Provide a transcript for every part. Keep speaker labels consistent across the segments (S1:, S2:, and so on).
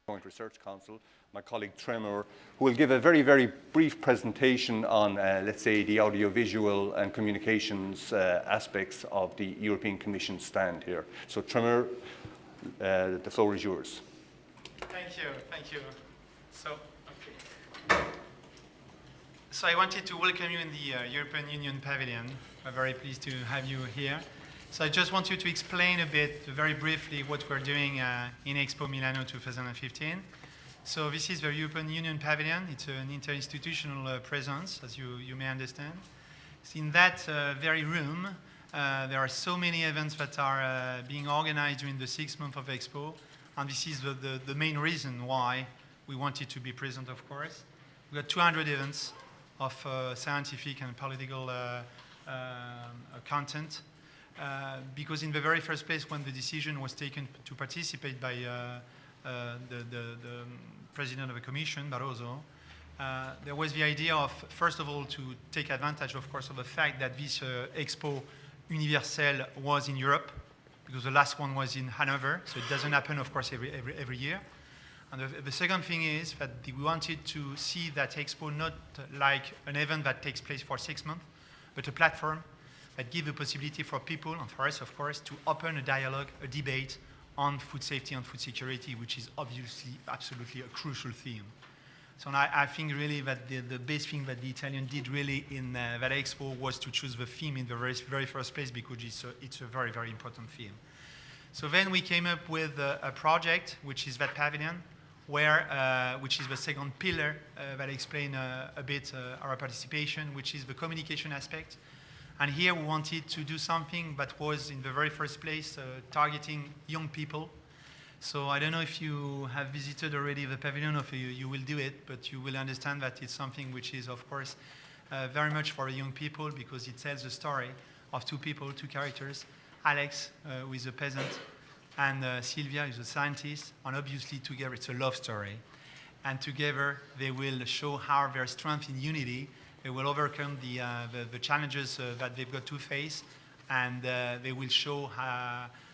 S1: Joint Research Council, my colleague Tremor, who will give a very, very brief presentation on, let's say, the audiovisual and communications aspects of the European Commission stand here. So Tremor, the floor is yours.
S2: Thank you. So I wanted to welcome you in the European Union Pavilion. I'm very pleased to have you here. So I just want you to explain a bit, very briefly, what we're doing in Expo Milano 2015. So this is the European Union Pavilion. It's an interinstitutional presence, as you may understand. So in that very room, there are so many events that are being organized during the 6 months of Expo. And this is the main reason why we wanted to be present, of course. We've got 200 events of scientific and political content. Because in the very first place, when the decision was taken to participate by the President of the Commission, Barroso, there was the idea of, first of all, to take advantage, of course, of the fact that this Expo Universelle was in Europe, because the last one was in Hanover, so it doesn't happen, of course, every year. And the second thing is that we wanted to see that Expo not like an event that takes place for 6 months, but a platform that gives the possibility for people, and for us, of course, to open a dialogue, a debate on food safety and food security, which is obviously absolutely a crucial theme. So I think really that the best thing that the Italian did really in that Expo was to choose the theme in the very first place, because it's a very, very important theme. So then we came up with a project, which is that pavilion, which is the second pillar that explains a bit our participation, which is the communication aspect. And here we wanted to do something that was, in the very first place, targeting young people. So I don't know if you have visited already the pavilion, or if you will do it, but you will understand that it's something which is, of course, very much for young people, because it tells the story of two people, two characters, Alex, who is a peasant, and Sylvia is a scientist, and obviously together it's a love story. And together they will show how their strength in unity, they will overcome the challenges that they've got to face, and they will show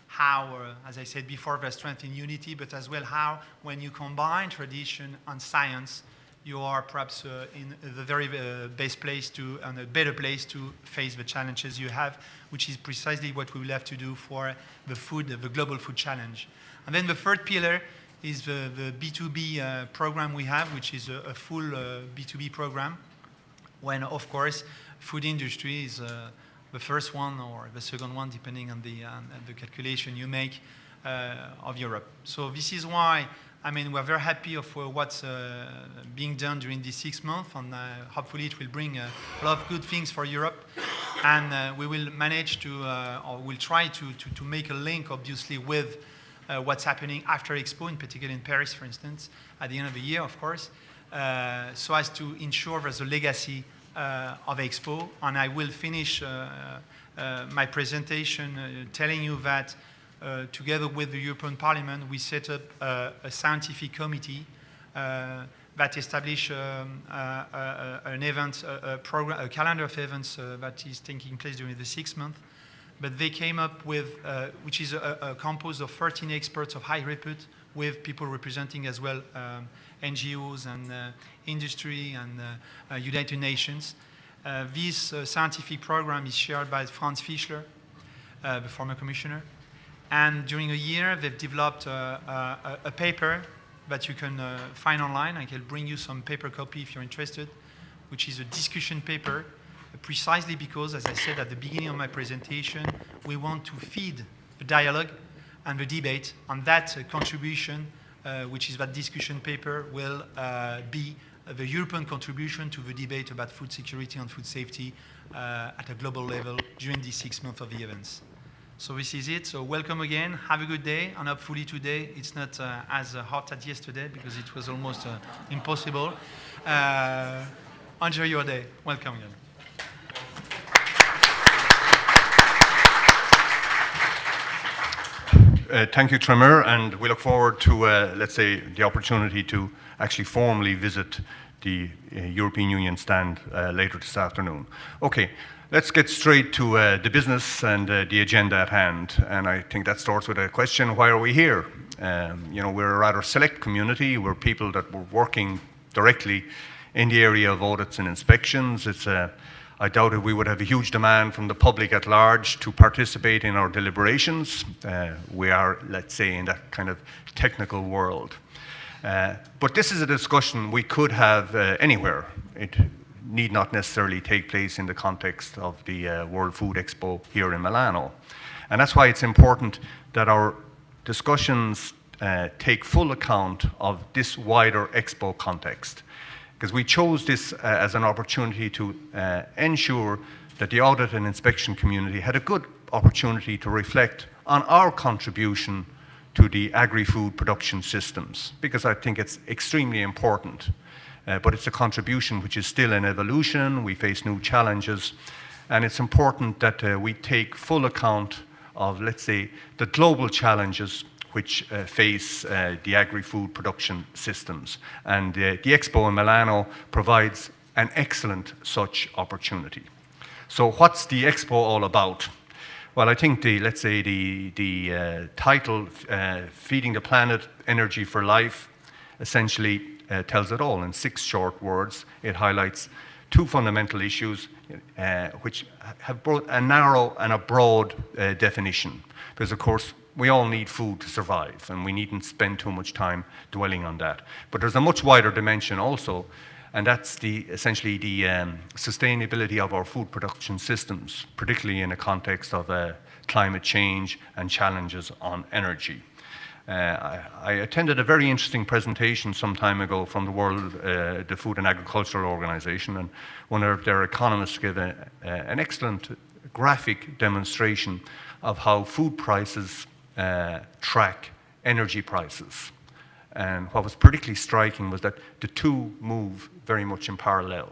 S2: how, as I said before, their strength in unity, but as well how, when you combine tradition and science, you are perhaps in the very best place and a better place to face the challenges you have, which is precisely what we will have to do for the global food challenge. And then the third pillar is the B2B program we have, which is a full B2B program, when, of course, food industry is the first one or the second one, depending on the calculation you make of Europe. So this is why, I mean, we're very happy of what's being done during these 6 months, and hopefully it will bring a lot of good things for Europe. And we will manage to, or we'll try to make a link, obviously, with what's happening after Expo, in particular in Paris, for instance, at the end of the year, of course, so as to ensure there's a legacy of Expo. And I will finish my presentation telling you that together with the European Parliament, we set up a scientific committee that established an event, a calendar of events that is taking place during the 6 months. But they came up with, which is composed of 13 experts of high repute, with people representing as well NGOs and industry and United Nations. This scientific program is shared by Franz Fischler, the former commissioner. And during a year, they've developed a paper that you can find online. I can bring you some paper copy if you're interested, which is a discussion paper, precisely because, as I said at the beginning of my presentation, we want to feed the dialogue and the debate, and that contribution, which is that discussion paper, will be the European contribution to the debate about food security and food safety at a global level during these 6 months of the events. So this is it. So welcome again. Have a good day. And hopefully today it's not as hot as yesterday, because it was almost impossible. Enjoy your day. Welcome again.
S1: Thank you, Tremor, and we look forward to, let's say, the opportunity to actually formally visit the European Union stand later this afternoon. Okay, let's get straight to the business and the agenda at hand. And I think that starts with a question, why are we here? We're a rather select community. We're people that were working directly in the area of audits and inspections. I doubted we would have a huge demand from the public at large to participate in our deliberations. We are, let's say, in that kind of technical world. But this is a discussion we could have anywhere. It need not necessarily take place in the context of the World Food Expo here in Milano. And that's why it's important that our discussions take full account of this wider expo context. Because we chose this as an opportunity to ensure that the audit and inspection community had a good opportunity to reflect on our contribution to the agri-food production systems, because I think it's extremely important. But it's a contribution which is still in evolution. We face new challenges, and it's important that we take full account of, let's say, the global challenges which face the agri-food production systems. And the Expo in Milano provides an excellent such opportunity. So what's the Expo all about? Well, I think the title, Feeding the Planet, Energy for Life, essentially tells it all in 6 short words. It highlights 2 fundamental issues which have both a narrow and a broad definition. Because, of course, we all need food to survive, and we needn't spend too much time dwelling on that. But there's a much wider dimension also, and that's essentially the sustainability of our food production systems, particularly in the context of climate change and challenges on energy. I attended a very interesting presentation some time ago from the Food and Agricultural Organization, and one of their economists gave an excellent graphic demonstration of how food prices track energy prices. And what was particularly striking was that the two move very much in parallel,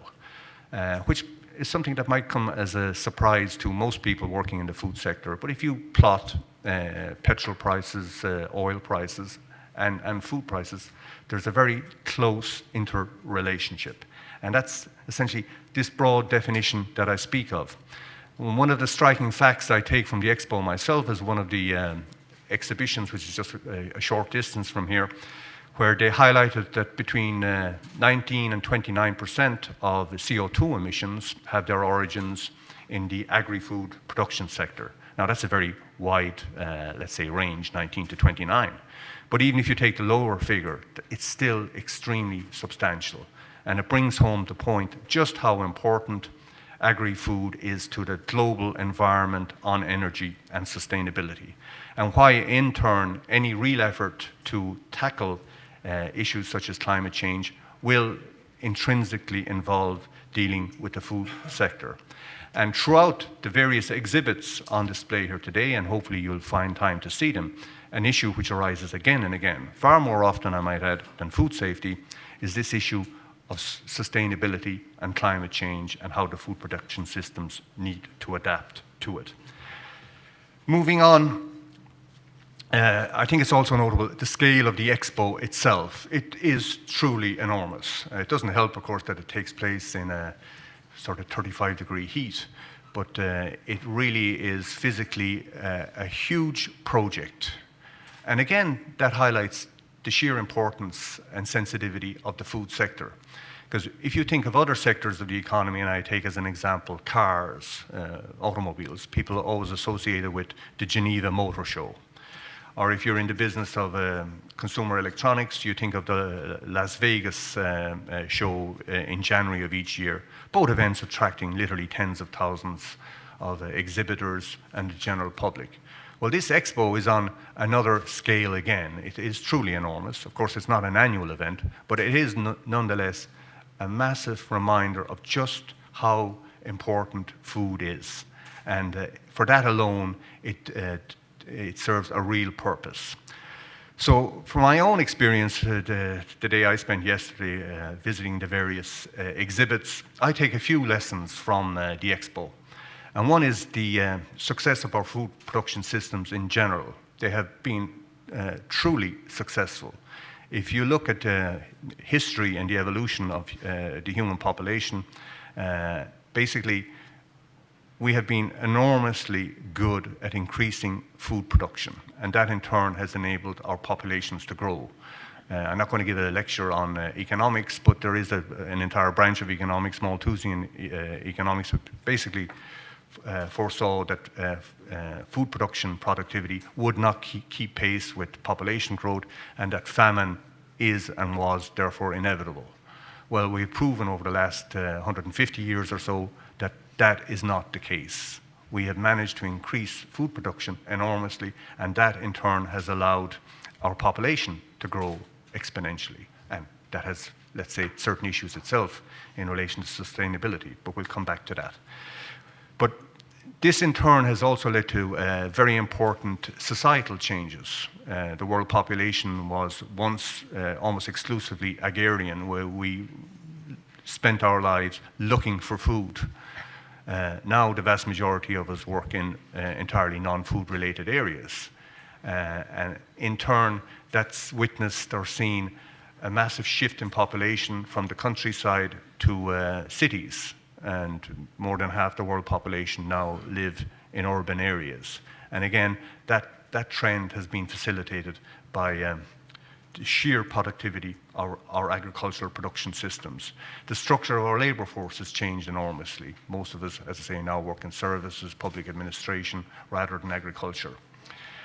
S1: which is something that might come as a surprise to most people working in the food sector. But if you plot petrol prices, oil prices, and food prices, there's a very close interrelationship. And that's essentially this broad definition that I speak of. One of the striking facts I take from the Expo myself is one of the exhibitions, which is just a short distance from here, where they highlighted that between 19 and 29% of the CO2 emissions have their origins in the agri-food production sector. Now that's a very wide, let's say, range, 19 to 29. But even if you take the lower figure, it's still extremely substantial. And it brings home the point just how important agri-food is to the global environment on energy and sustainability. And why, in turn, any real effort to tackle issues such as climate change will intrinsically involve dealing with the food sector. And throughout the various exhibits on display here today, and hopefully you'll find time to see them, an issue which arises again and again, far more often I might add than food safety, is this issue of sustainability and climate change and how the food production systems need to adapt to it. Moving on, I think it's also notable the scale of the Expo itself. It is truly enormous. It doesn't help, of course, that it takes place in a sort of 35-degree heat, but it really is physically a huge project. And again, that highlights the sheer importance and sensitivity of the food sector. Because if you think of other sectors of the economy, and I take as an example cars, automobiles, people are always associated with the Geneva Motor Show. Or if you're in the business of consumer electronics, you think of the Las Vegas show in January of each year. Both events attracting literally tens of thousands of exhibitors and the general public. Well, this expo is on another scale again. It is truly enormous. Of course, it's not an annual event, but it is nonetheless a massive reminder of just how important food is. And for that alone, it serves a real purpose. So from my own experience, the day I spent yesterday visiting the various exhibits, I take a few lessons from the Expo. And one is the success of our food production systems in general. They have been truly successful. if you look at history and the evolution of the human population, basically we have been enormously good at increasing food production, and that in turn has enabled our populations to grow. I'm not going to give a lecture on economics, but there is an entire branch of economics, Malthusian economics, which basically foresaw that food production productivity would not keep pace with population growth, and that famine is and was therefore inevitable. Well, we've proven over the last 150 years or so that that is not the case. We have managed to increase food production enormously, and that in turn has allowed our population to grow exponentially. And that has, let's say, certain issues itself in relation to sustainability, but we'll come back to that. But this in turn has also led to very important societal changes. The world population was once almost exclusively agrarian, where we spent our lives looking for food. Now the vast majority of us work in entirely non-food related areas. And in turn, that's witnessed or seen a massive shift in population from the countryside to cities. And more than half the world population now live in urban areas. And again, that trend has been facilitated by the sheer productivity of our agricultural production systems. The structure of our labour force has changed enormously. Most of us, as I say, now work in services, public administration, rather than agriculture.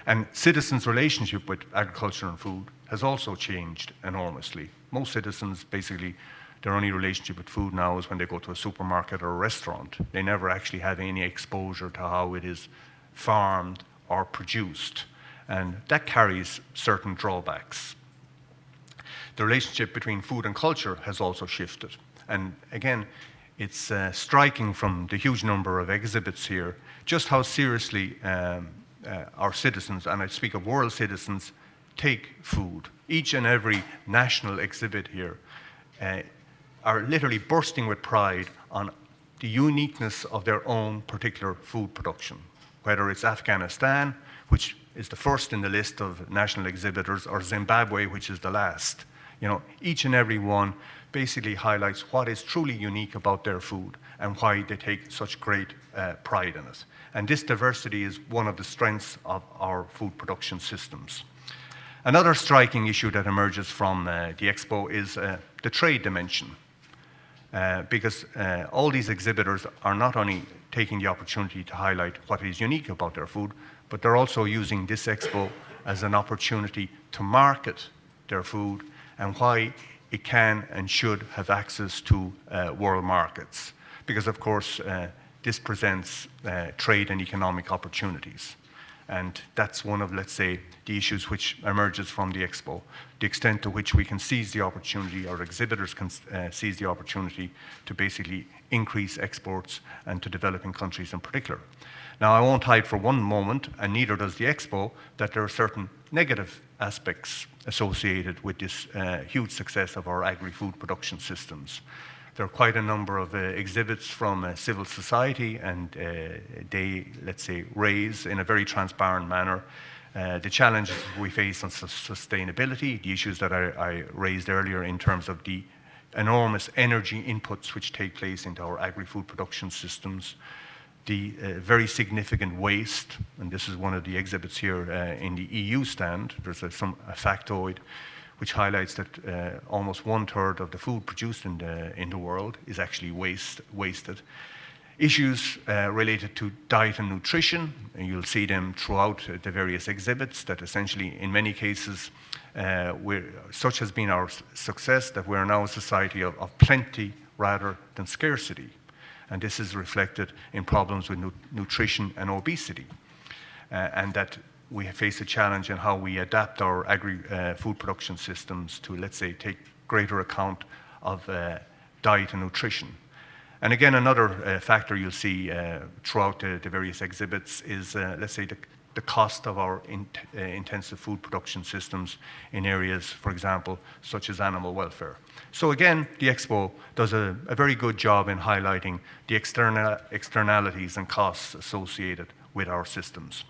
S1: And citizens' relationship with agriculture and food has also changed enormously. Most citizens, basically, their only relationship with food now is when they go to a supermarket or a restaurant. They never actually have any exposure to how it is farmed or produced. And that carries certain drawbacks. The relationship between food and culture has also shifted. And again, it's striking from the huge number of exhibits here, just how seriously our citizens, and I speak of world citizens, take food. Each and every national exhibit here are literally bursting with pride on the uniqueness of their own particular food production. Whether it's Afghanistan, which is the first in the list of national exhibitors, or Zimbabwe, which is the last. You know, each and every one basically highlights what is truly unique about their food and why they take such great pride in it. And this diversity is one of the strengths of our food production systems. Another striking issue that emerges from the Expo is the trade dimension. Because all these exhibitors are not only taking the opportunity to highlight what is unique about their food, but they're also using this Expo as an opportunity to market their food and why it can and should have access to world markets. Because of course, this presents trade and economic opportunities. And that's one of, let's say, the issues which emerges from the Expo. The extent to which we can seize the opportunity, or exhibitors can seize the opportunity to basically increase exports and to developing countries in particular. Now, I won't hide for one moment, and neither does the Expo, that there are certain negative aspects associated with this huge success of our agri-food production systems. There are quite a number of exhibits from civil society, and they, let's say, raise in a very transparent manner the challenges we face on sustainability, the issues that I raised earlier in terms of the enormous energy inputs which take place into our agri-food production systems, the very significant waste, and this is one of the exhibits here in the EU stand. There's a factoid which highlights that almost 1/3 of the food produced in the world is actually wasted. Issues related to diet and nutrition, and you'll see them throughout the various exhibits, that essentially in many cases such has been our success that we're now a society of plenty rather than scarcity. And this is reflected in problems with nutrition and obesity. And that we face a challenge in how we adapt our agri-food production systems to, let's say, take greater account of diet and nutrition. And again, another factor you'll see throughout the various exhibits is, let's say, the cost of our intensive food production systems in areas, for example, such as animal welfare. So again, the Expo does a very good job in highlighting the externalities and costs associated with our systems.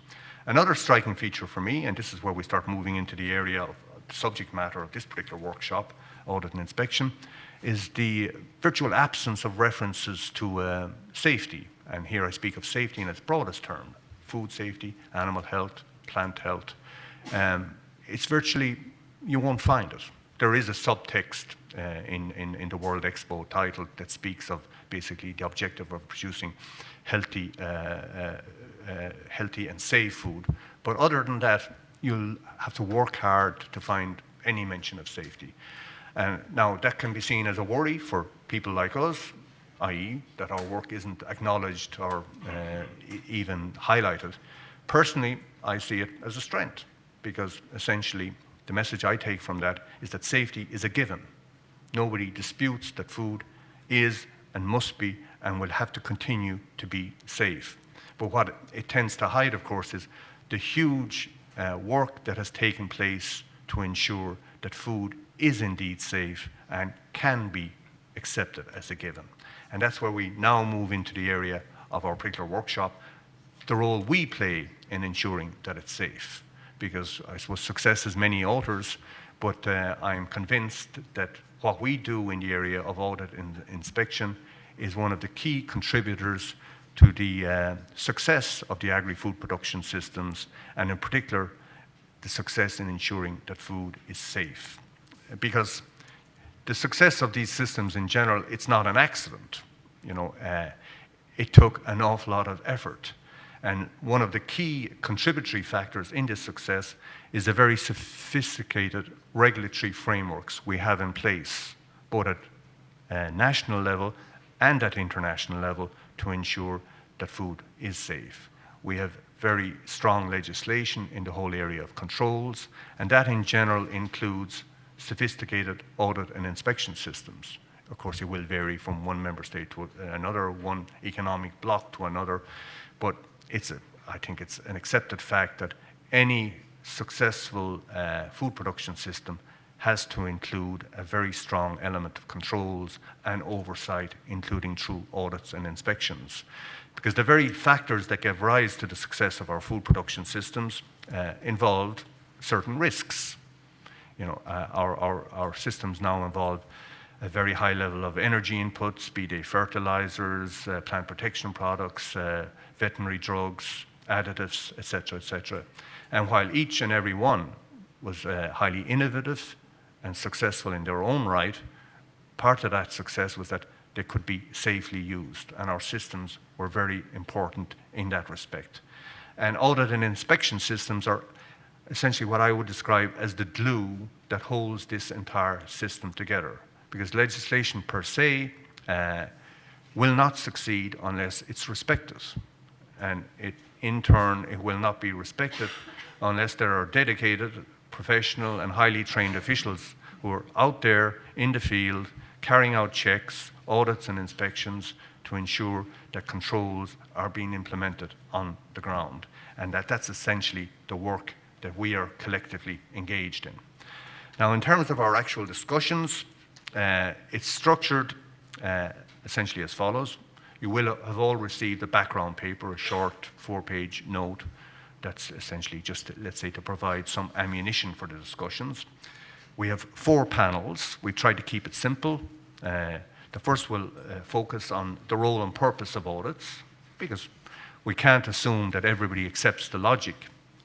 S1: Another striking feature for me, and this is where we start moving into the area of the subject matter of this particular workshop, audit and inspection, is the virtual absence of references to safety. And here I speak of safety in its broadest term: food safety, animal health, plant health. It's virtually, you won't find it. There is a subtext in the World Expo title that speaks of basically the objective of producing healthy and safe food. But other than that, you'll have to work hard to find any mention of safety. And now that can be seen as a worry for people like us, i.e. that our work isn't acknowledged or even highlighted. Personally, I see it as a strength, because essentially the message I take from that is that safety is a given. Nobody disputes that food is and must be and will have to continue to be safe. But what it tends to hide, of course, is the huge work that has taken place to ensure that food is indeed safe and can be accepted as a given. And that's where we now move into the area of our particular workshop, the role we play in ensuring that it's safe. Because I suppose success has many authors, but I'm convinced that what we do in the area of audit and inspection is one of the key contributors to the success of the agri-food production systems, and in particular, the success in ensuring that food is safe. Because the success of these systems in general, it's not an accident. It took an awful lot of effort. And one of the key contributory factors in this success is the very sophisticated regulatory frameworks we have in place, both at national level and at international level, to ensure that food is safe. We have very strong legislation in the whole area of controls, and that in general includes sophisticated audit and inspection systems. Of course, it will vary from one member state to another, one economic bloc to another, but I think it's an accepted fact that any successful food production system has to include a very strong element of controls and oversight, including through audits and inspections. Because the very factors that give rise to the success of our food production systems involved certain risks. Our systems now involve a very high level of energy inputs, be they fertilizers, plant protection products, veterinary drugs, additives, etc., etc. And while each and every one was highly innovative and successful in their own right, part of that success was that they could be safely used, and our systems were very important in that respect. And audit and inspection systems are essentially what I would describe as the glue that holds this entire system together, because legislation per se will not succeed unless it's respected. And in turn, it will not be respected unless there are dedicated, professional and highly trained officials who are out there in the field carrying out checks, audits and inspections to ensure that controls are being implemented on the ground. And that's essentially the work that we are collectively engaged in. Now, in terms of our actual discussions, it's structured essentially as follows. You will have all received a background paper, a short 4-page note that's essentially just, let's say, to provide some ammunition for the discussions. We have 4 panels. We try to keep it simple. The first will focus on the role and purpose of audits, because we can't assume that everybody accepts the logic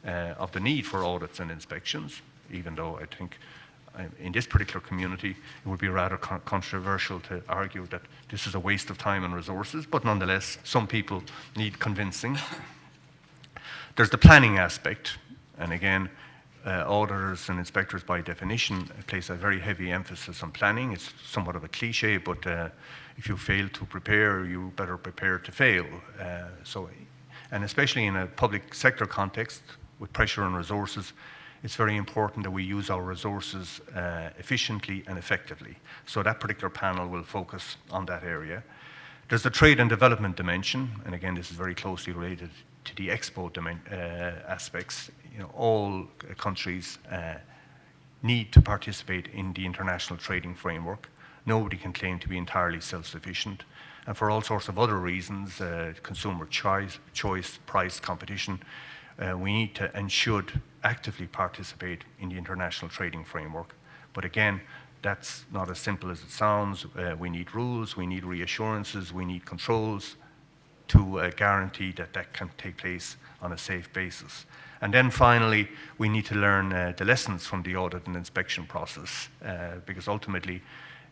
S1: of the need for audits and inspections, even though I think in this particular community it would be rather controversial to argue that this is a waste of time and resources, but nonetheless, some people need convincing. There's the planning aspect, and again, auditors and inspectors by definition place a very heavy emphasis on planning. It's somewhat of a cliche, but if you fail to prepare, you better prepare to fail. And especially in a public sector context with pressure on resources, it's very important that we use our resources efficiently and effectively. So that particular panel will focus on that area. There's the trade and development dimension, and again, this is very closely related to the expo aspects. All countries need to participate in the international trading framework. Nobody can claim to be entirely self-sufficient. And for all sorts of other reasons, consumer choice, price, competition, we need to and should actively participate in the international trading framework. But again, that's not as simple as it sounds. We need rules, we need reassurances, we need controls to guarantee that that can take place on a safe basis. And then finally, we need to learn the lessons from the audit and inspection process, because ultimately,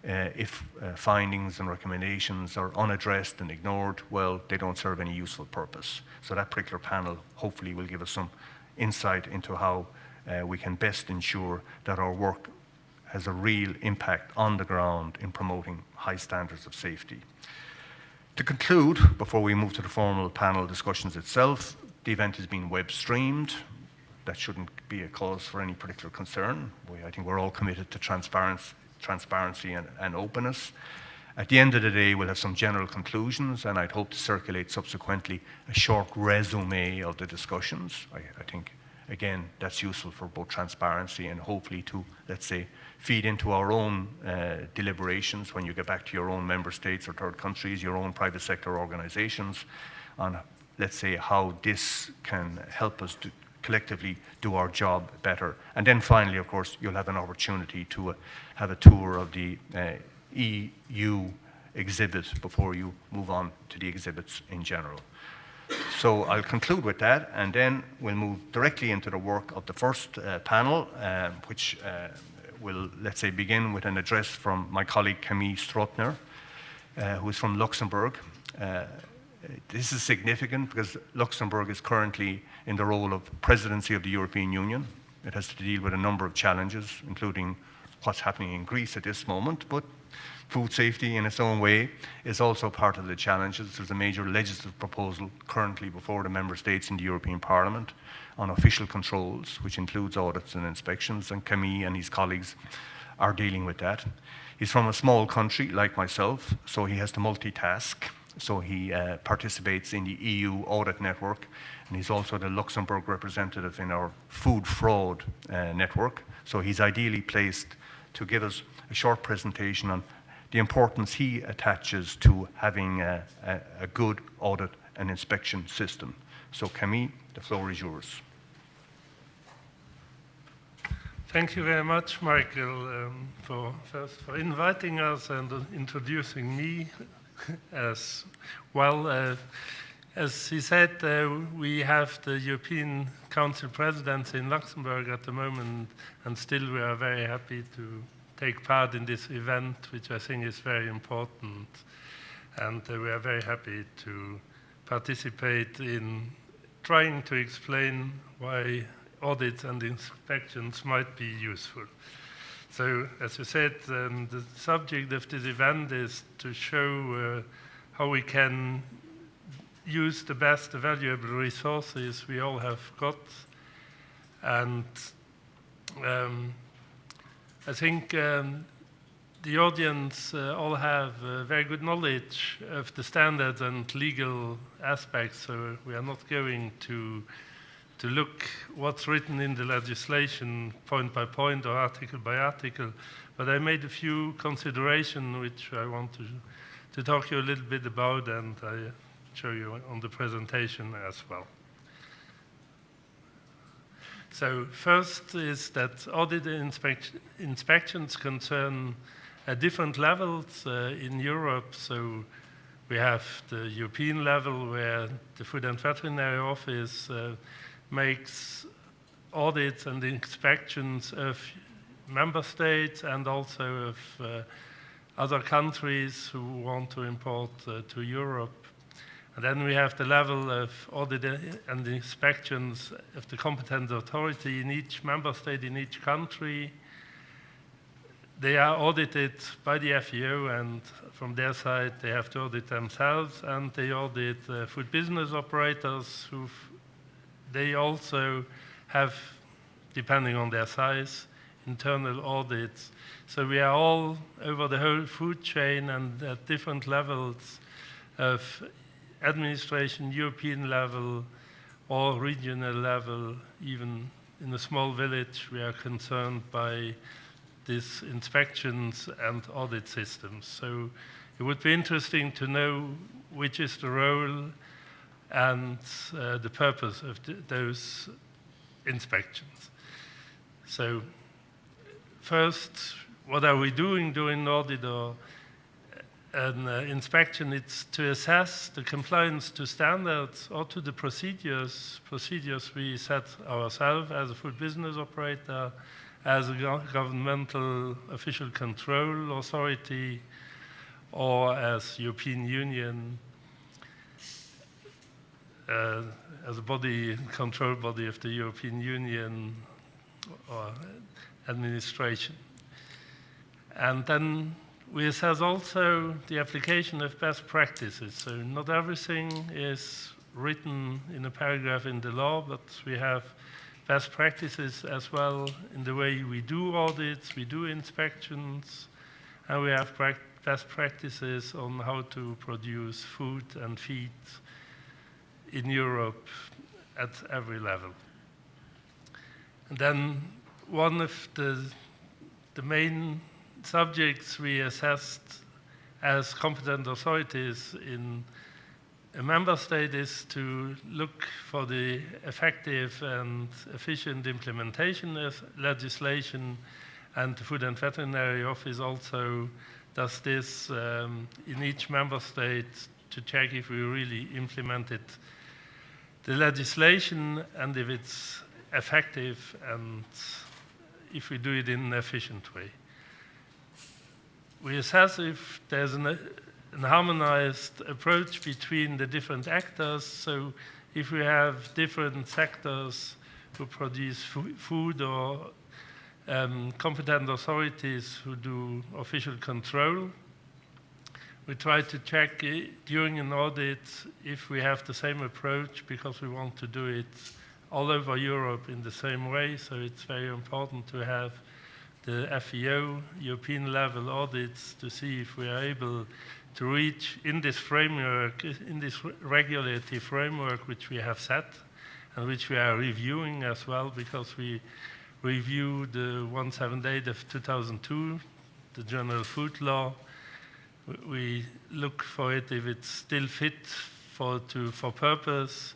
S1: if findings and recommendations are unaddressed and ignored, well, they don't serve any useful purpose. So that particular panel hopefully will give us some insight into how we can best ensure that our work has a real impact on the ground in promoting high standards of safety. To conclude, before we move to the formal panel discussions itself, the event is being web streamed. That shouldn't be a cause for any particular concern. I think we're all committed to transparency and openness. At the end of the day, we'll have some general conclusions, and I'd hope to circulate subsequently a short resume of the discussions. I think, again, that's useful for both transparency and hopefully to, let's say, feed into our own deliberations when you get back to your own member states or third countries, your own private sector organizations, on, let's say, how this can help us to collectively do our job better. And then finally, of course, you'll have an opportunity to have a tour of the EU exhibit before you move on to the exhibits in general. So I'll conclude with that, and then we'll move directly into the work of the first panel, which will, let's say, begin with an address from my colleague Camille Strootner, who is from Luxembourg. This is significant because Luxembourg is currently in the role of presidency of the European Union. It has to deal with a number of challenges, including what's happening in Greece at this moment, but food safety in its own way is also part of the challenges. There's a major legislative proposal currently before the member states in the European Parliament on official controls, which includes audits and inspections, and Camille and his colleagues are dealing with that. He's from a small country like myself, so he has to multitask. So he participates in the EU audit network, and he's also the Luxembourg representative in our food fraud network. So he's ideally placed to give us a short presentation on the importance he attaches to having a good audit and inspection system. So Camille, the floor is yours.
S3: Thank you very much, Michael, for inviting us and introducing me as well. As he said, we have the European Council presidency in Luxembourg at the moment, and still we are very happy to take part in this event, which I think is very important. And we are very happy to participate in trying to explain why audits and inspections might be useful. So, as you said, the subject of this event is to show how we can use the best valuable resources we all have got. And I think the audience all have very good knowledge of the standards and legal aspects, so we are not going to look what's written in the legislation point by point or article by article, but I made a few considerations which I want to talk to you a little bit about, and I show you on the presentation as well. So first is that audit and inspections concern different levels in Europe. So we have the European level where the Food and Veterinary Office makes audits and inspections of member states and also of other countries who want to import to Europe. And then we have the level of audit and inspections of the competent authority in each member state, in each country. They are audited by the FEO, and from their side they have to audit themselves, and they audit food business operators who they also have, depending on their size, internal audits. So we are all over the whole food chain and at different levels of administration, European level or regional level. Even in a small village, we are concerned by these inspections and audit systems. So it would be interesting to know which is the role and the purpose of those inspections. So first, what are we doing during an audit or an inspection? It's to assess the compliance to standards or to the procedures we set ourselves as a food business operator, as a governmental official control authority, or as European Union, as a control body of the European Union or administration. And then we assess also the application of best practices. So not everything is written in a paragraph in the law, but we have best practices as well in the way we do audits, we do inspections, and we have best practices on how to produce food and feed in Europe at every level. And then one of the main subjects we assessed as competent authorities in a member state is to look for the effective and efficient implementation of legislation, and the Food and Veterinary Office also does this in each member state to check if we really implemented the legislation and if it's effective and if we do it in an efficient way. We assess if there's an harmonized approach between the different actors. So if we have different sectors who produce food or competent authorities who do official control, we try to check during an audit if we have the same approach, because we want to do it all over Europe in the same way. So it's very important to have the FEO, European level audits, to see if we are able to reach in this framework, in this regulatory framework which we have set and which we are reviewing as well, because we review the 178 of 2002, the General Food Law. We look for it if it's still fit for purpose,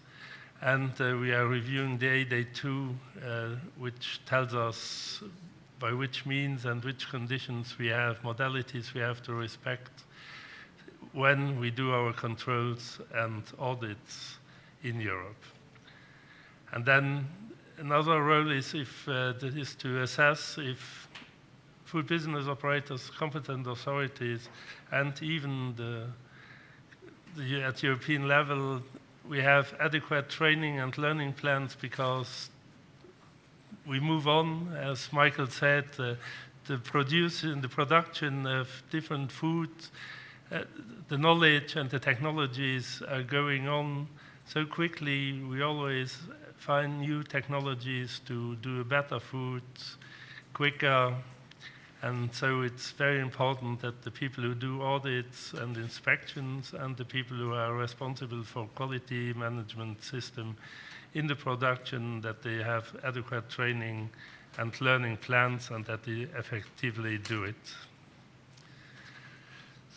S3: and we are reviewing the 882, which tells us by which means and which conditions we have, modalities we have to respect when we do our controls and audits in Europe. And then another role is to assess if food business operators, competent authorities, and even at European level, we have adequate training and learning plans, because we move on, as Michael said, the production of different foods, the knowledge and the technologies are going on so quickly. We always find new technologies to do better food quicker. And so it's very important that the people who do audits and inspections and the people who are responsible for quality management system in the production, that they have adequate training and learning plans and that they effectively do it.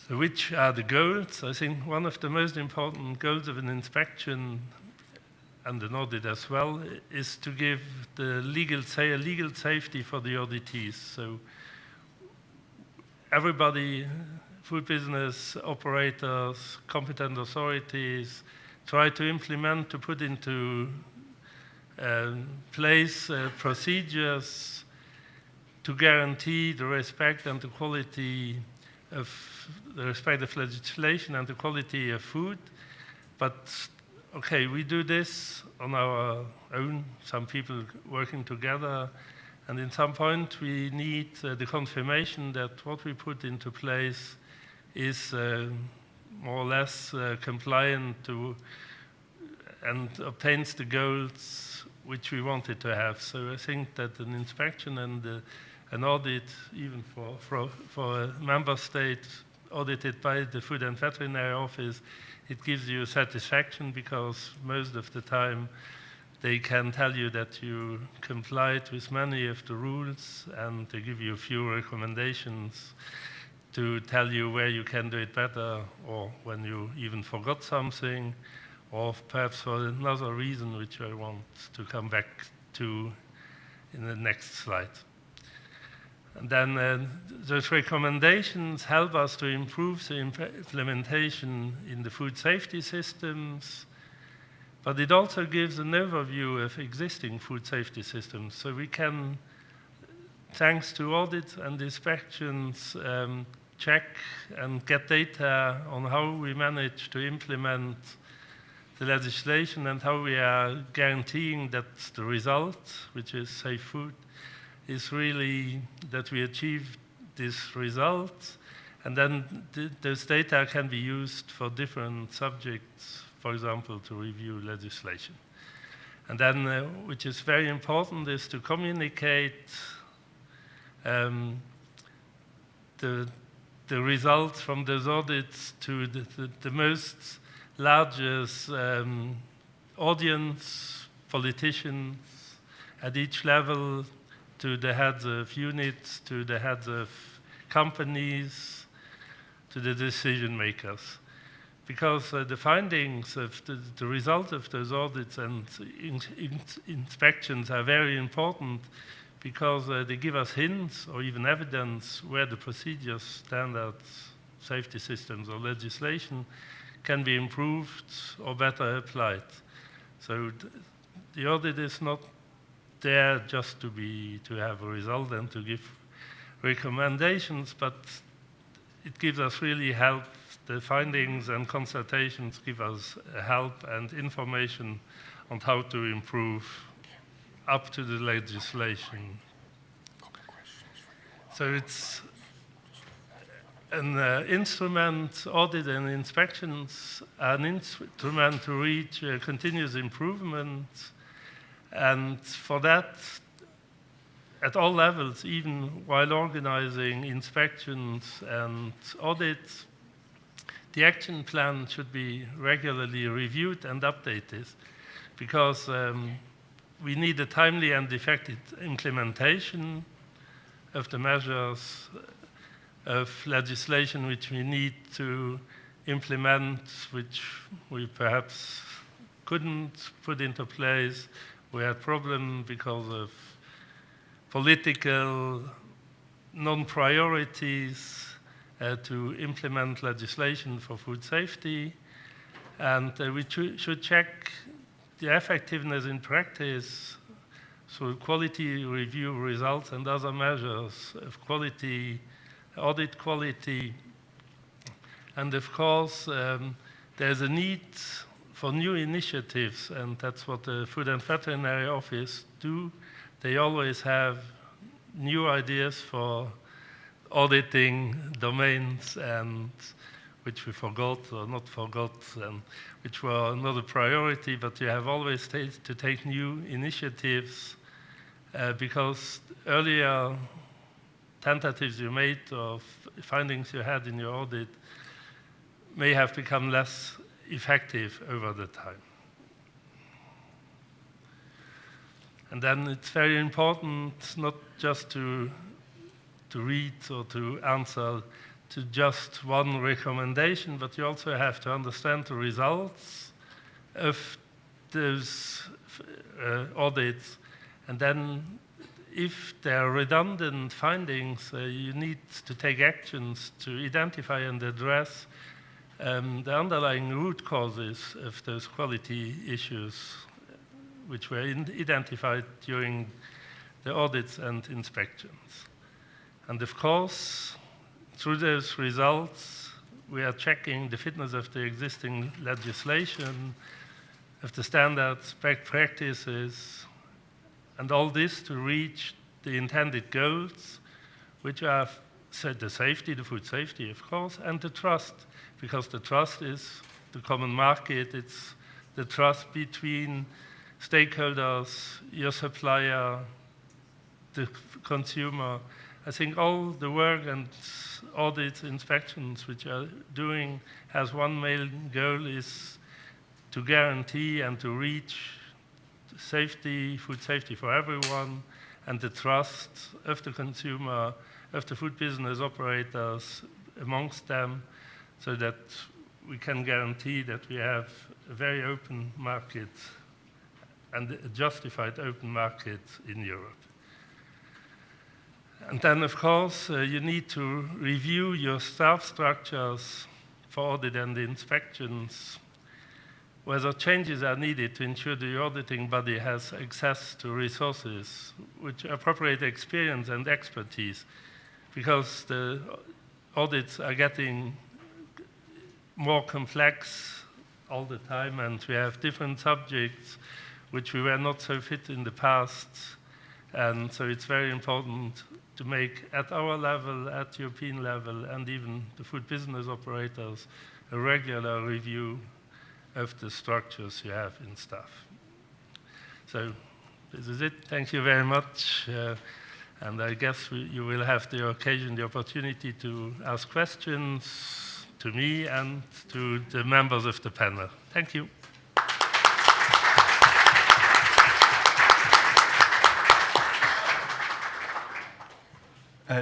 S3: So which are the goals? I think one of the most important goals of an inspection and an audit as well is to give the legal safety for the auditees. So everybody, food business operators, competent authorities, try to implement, to put into place procedures to guarantee the respect and the quality of the respect of legislation and the quality of food. But okay, we do this on our own, some people working together, and in some point we need the confirmation that what we put into place is more or less compliant to and obtains the goals which we wanted to have. So I think that an inspection and an audit, even for a member state audited by the Food and Veterinary Office, it gives you satisfaction, because most of the time they can tell you that you complied with many of the rules, and they give you a few recommendations to tell you where you can do it better, or when you even forgot something, or perhaps for another reason which I want to come back to in the next slide. And then those recommendations help us to improve the implementation in the food safety systems, but it also gives an overview of existing food safety systems. So we can, thanks to audits and inspections, check and get data on how we manage to implement the legislation and how we are guaranteeing that the result, which is safe food, is really that we achieve this result. And then those data can be used for different subjects, for example, to review legislation. And then, which is very important, is to communicate the results from those audits to the most largest audience, politicians at each level, to the heads of units, to the heads of companies, to the decision makers. Because the findings of the result of those audits and inspections are very important, because they give us hints or even evidence where the procedures, standards, safety systems or legislation can be improved or better applied. So the audit is not there just to have a result and to give recommendations, but it gives us really help. The findings and consultations give us help and information on how to improve up to the legislation. So it's an instrument, audit and inspections, an instrument to reach continuous improvement. And for that, at all levels, even while organizing inspections and audits, the action plan should be regularly reviewed and updated, because we need a timely and effective implementation of the measures of legislation which we need to implement, which we perhaps couldn't put into place. We had problems because of political non-priorities to implement legislation for food safety. And we should check the effectiveness in practice through quality review results and other measures of quality, audit quality. And of course, there's a need for new initiatives, and that's what the Food and Veterinary Office do. They always have new ideas for auditing domains, and which we forgot or not forgot, and which were not a priority, but you have always to take new initiatives, because earlier tentatives you made or findings you had in your audit may have become less effective over the time. And then it's very important not just to read or to answer to just one recommendation, but you also have to understand the results of those audits. And then if there are redundant findings, you need to take actions to identify and address the underlying root causes of those quality issues which were identified during the audits and inspections. And of course, through those results, we are checking the fitness of the existing legislation, of the standards, best practices, and all this to reach the intended goals, which are the safety, the food safety, of course, and the trust, because the trust is the common market, it's the trust between stakeholders, your supplier, the consumer. I think all the work and audits, inspections which are doing has one main goal, is to guarantee and to reach safety, food safety for everyone, and the trust of the consumer, of the food business operators amongst them, so that we can guarantee that we have a very open market and a justified open market in Europe. And then, of course, you need to review your staff structures for audit and inspections, whether changes are needed to ensure the auditing body has access to resources with appropriate experience and expertise, because the audits are getting more complex all the time, and we have different subjects which we were not so fit in the past. And so it's very important to make, at our level, at European level, and even the food business operators, a regular review of the structures you have in staff. So this is it. Thank you very much. And I guess you will have the occasion, the opportunity to ask questions to me and to the members of the panel. Thank you.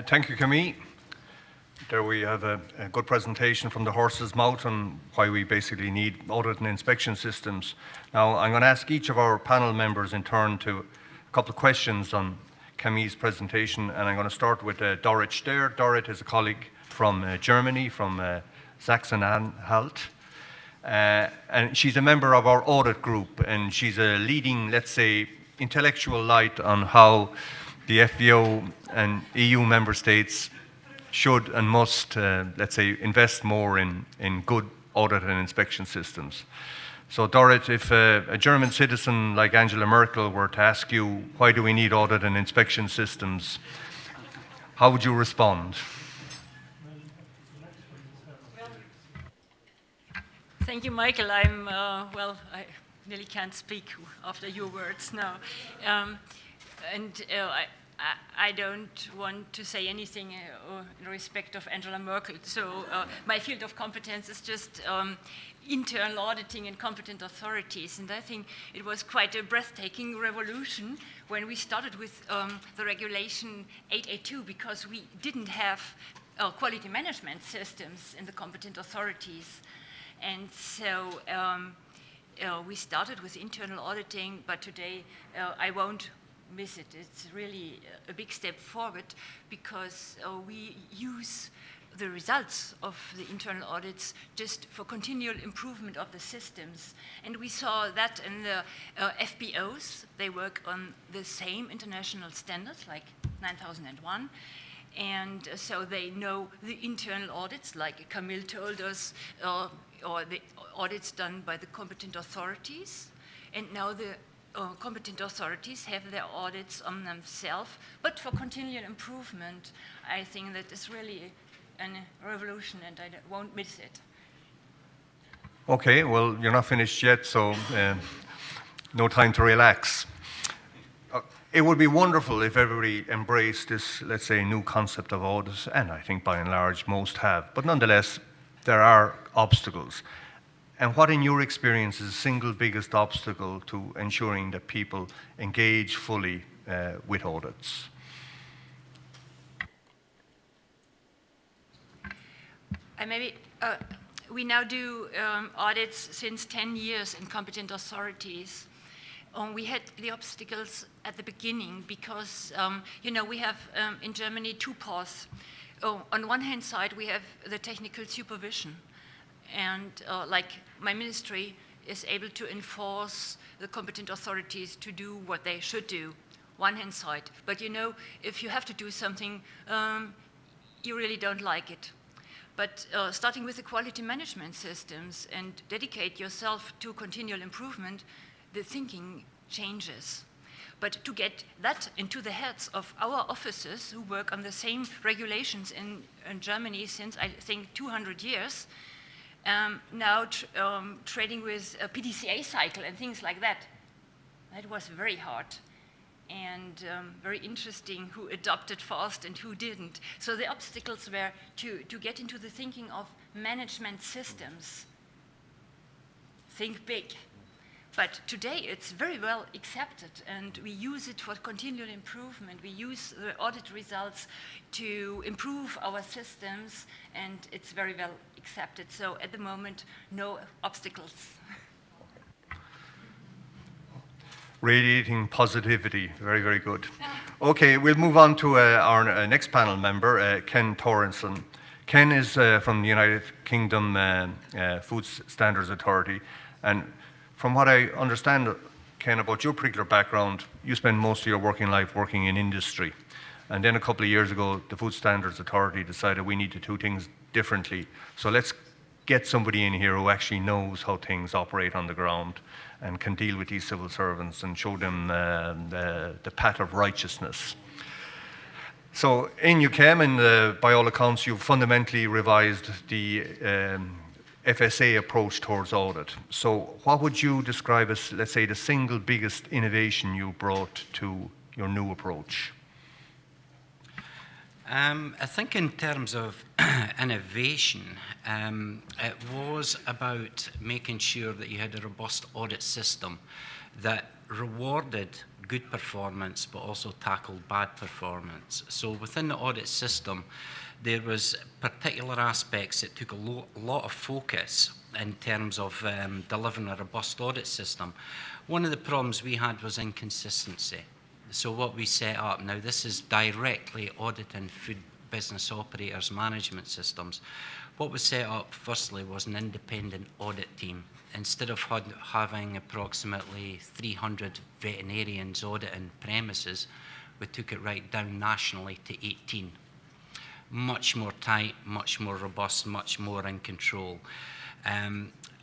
S1: Thank you, Camille. There we have a good presentation from the horse's mouth on why we basically need audit and inspection systems. Now, I'm going to ask each of our panel members in turn to a couple of questions on Camille's presentation, and I'm going to start with Dorit Stehr. Dorit is a colleague from Germany, from Sachsen-Anhalt, and she's a member of our audit group, and she's a leading, let's say, intellectual light on how the FVO and EU member states should and must, let's say, invest more in good audit and inspection systems. So, Dorit, if a German citizen like Angela Merkel were to ask you, why do we need audit and inspection systems, how would you respond?
S4: Thank you, Michael. Well, I really can't speak after your words now. I don't want to say anything in respect of Angela Merkel. So my field of competence is just internal auditing and competent authorities. And I think it was quite a breathtaking revolution when we started with the regulation 882, because we didn't have quality management systems in the competent authorities. And so we started with internal auditing, but today I won't miss it. It's really a big step forward, because we use the results of the internal audits just for continual improvement of the systems. And we saw that in the FBOs. They work on the same international standards, like 9001. And so they know the internal audits, like Camille told us, or the audits done by the competent authorities. And now the competent authorities have their audits on themselves, but for continual improvement. I think that is really a revolution, and I won't miss it.
S1: Okay, well, you're not finished yet, so no time to relax. It would be wonderful if everybody embraced this, let's say, new concept of audit, and I think by and large most have, but nonetheless, there are obstacles. And what, in your experience, is the single biggest obstacle to ensuring that people engage fully with audits?
S4: We now do audits since 10 years in competent authorities. We had the obstacles at the beginning because, we have in Germany two paths. On one hand side, we have the technical supervision. And like my ministry is able to enforce the competent authorities to do what they should do, one hand side. But if you have to do something, you really don't like it. But starting with the quality management systems and dedicate yourself to continual improvement, the thinking changes. But to get that into the heads of our officers who work on the same regulations in Germany since, I think, 200 years, now trading with a PDCA cycle and things like that. That was very hard and very interesting who adopted fast and who didn't. So the obstacles were to get into the thinking of management systems. Think big. But today it's very well accepted, and we use it for continual improvement. We use the audit results to improve our systems, and it's very well accepted. So at the moment, no obstacles.
S1: Radiating positivity. Very, very good. Okay, we'll move on to our next panel member, Ken Torrenson. Ken is from the United Kingdom Food Standards Authority. And from what I understand, Ken, about your particular background, you spend most of your working life working in industry. And then a couple of years ago, the Food Standards Authority decided we need to do things differently. So let's get somebody in here who actually knows how things operate on the ground and can deal with these civil servants and show them the path of righteousness. So in you came, and by all accounts, you've fundamentally revised the FSA approach towards audit. So what would you describe as, let's say, the single biggest innovation you brought to your new approach?
S5: I think in terms of innovation, it was about making sure that you had a robust audit system that rewarded good performance but also tackled bad performance. So within the audit system, there was particular aspects that took a lot of focus in terms of delivering a robust audit system. One of the problems we had was inconsistency. So what we set up, now this is directly auditing food business operators' management systems. What was set up firstly was an independent audit team. Instead of having approximately 300 veterinarians auditing premises, we took it right down nationally to 18. Much more tight, much more robust, much more in control.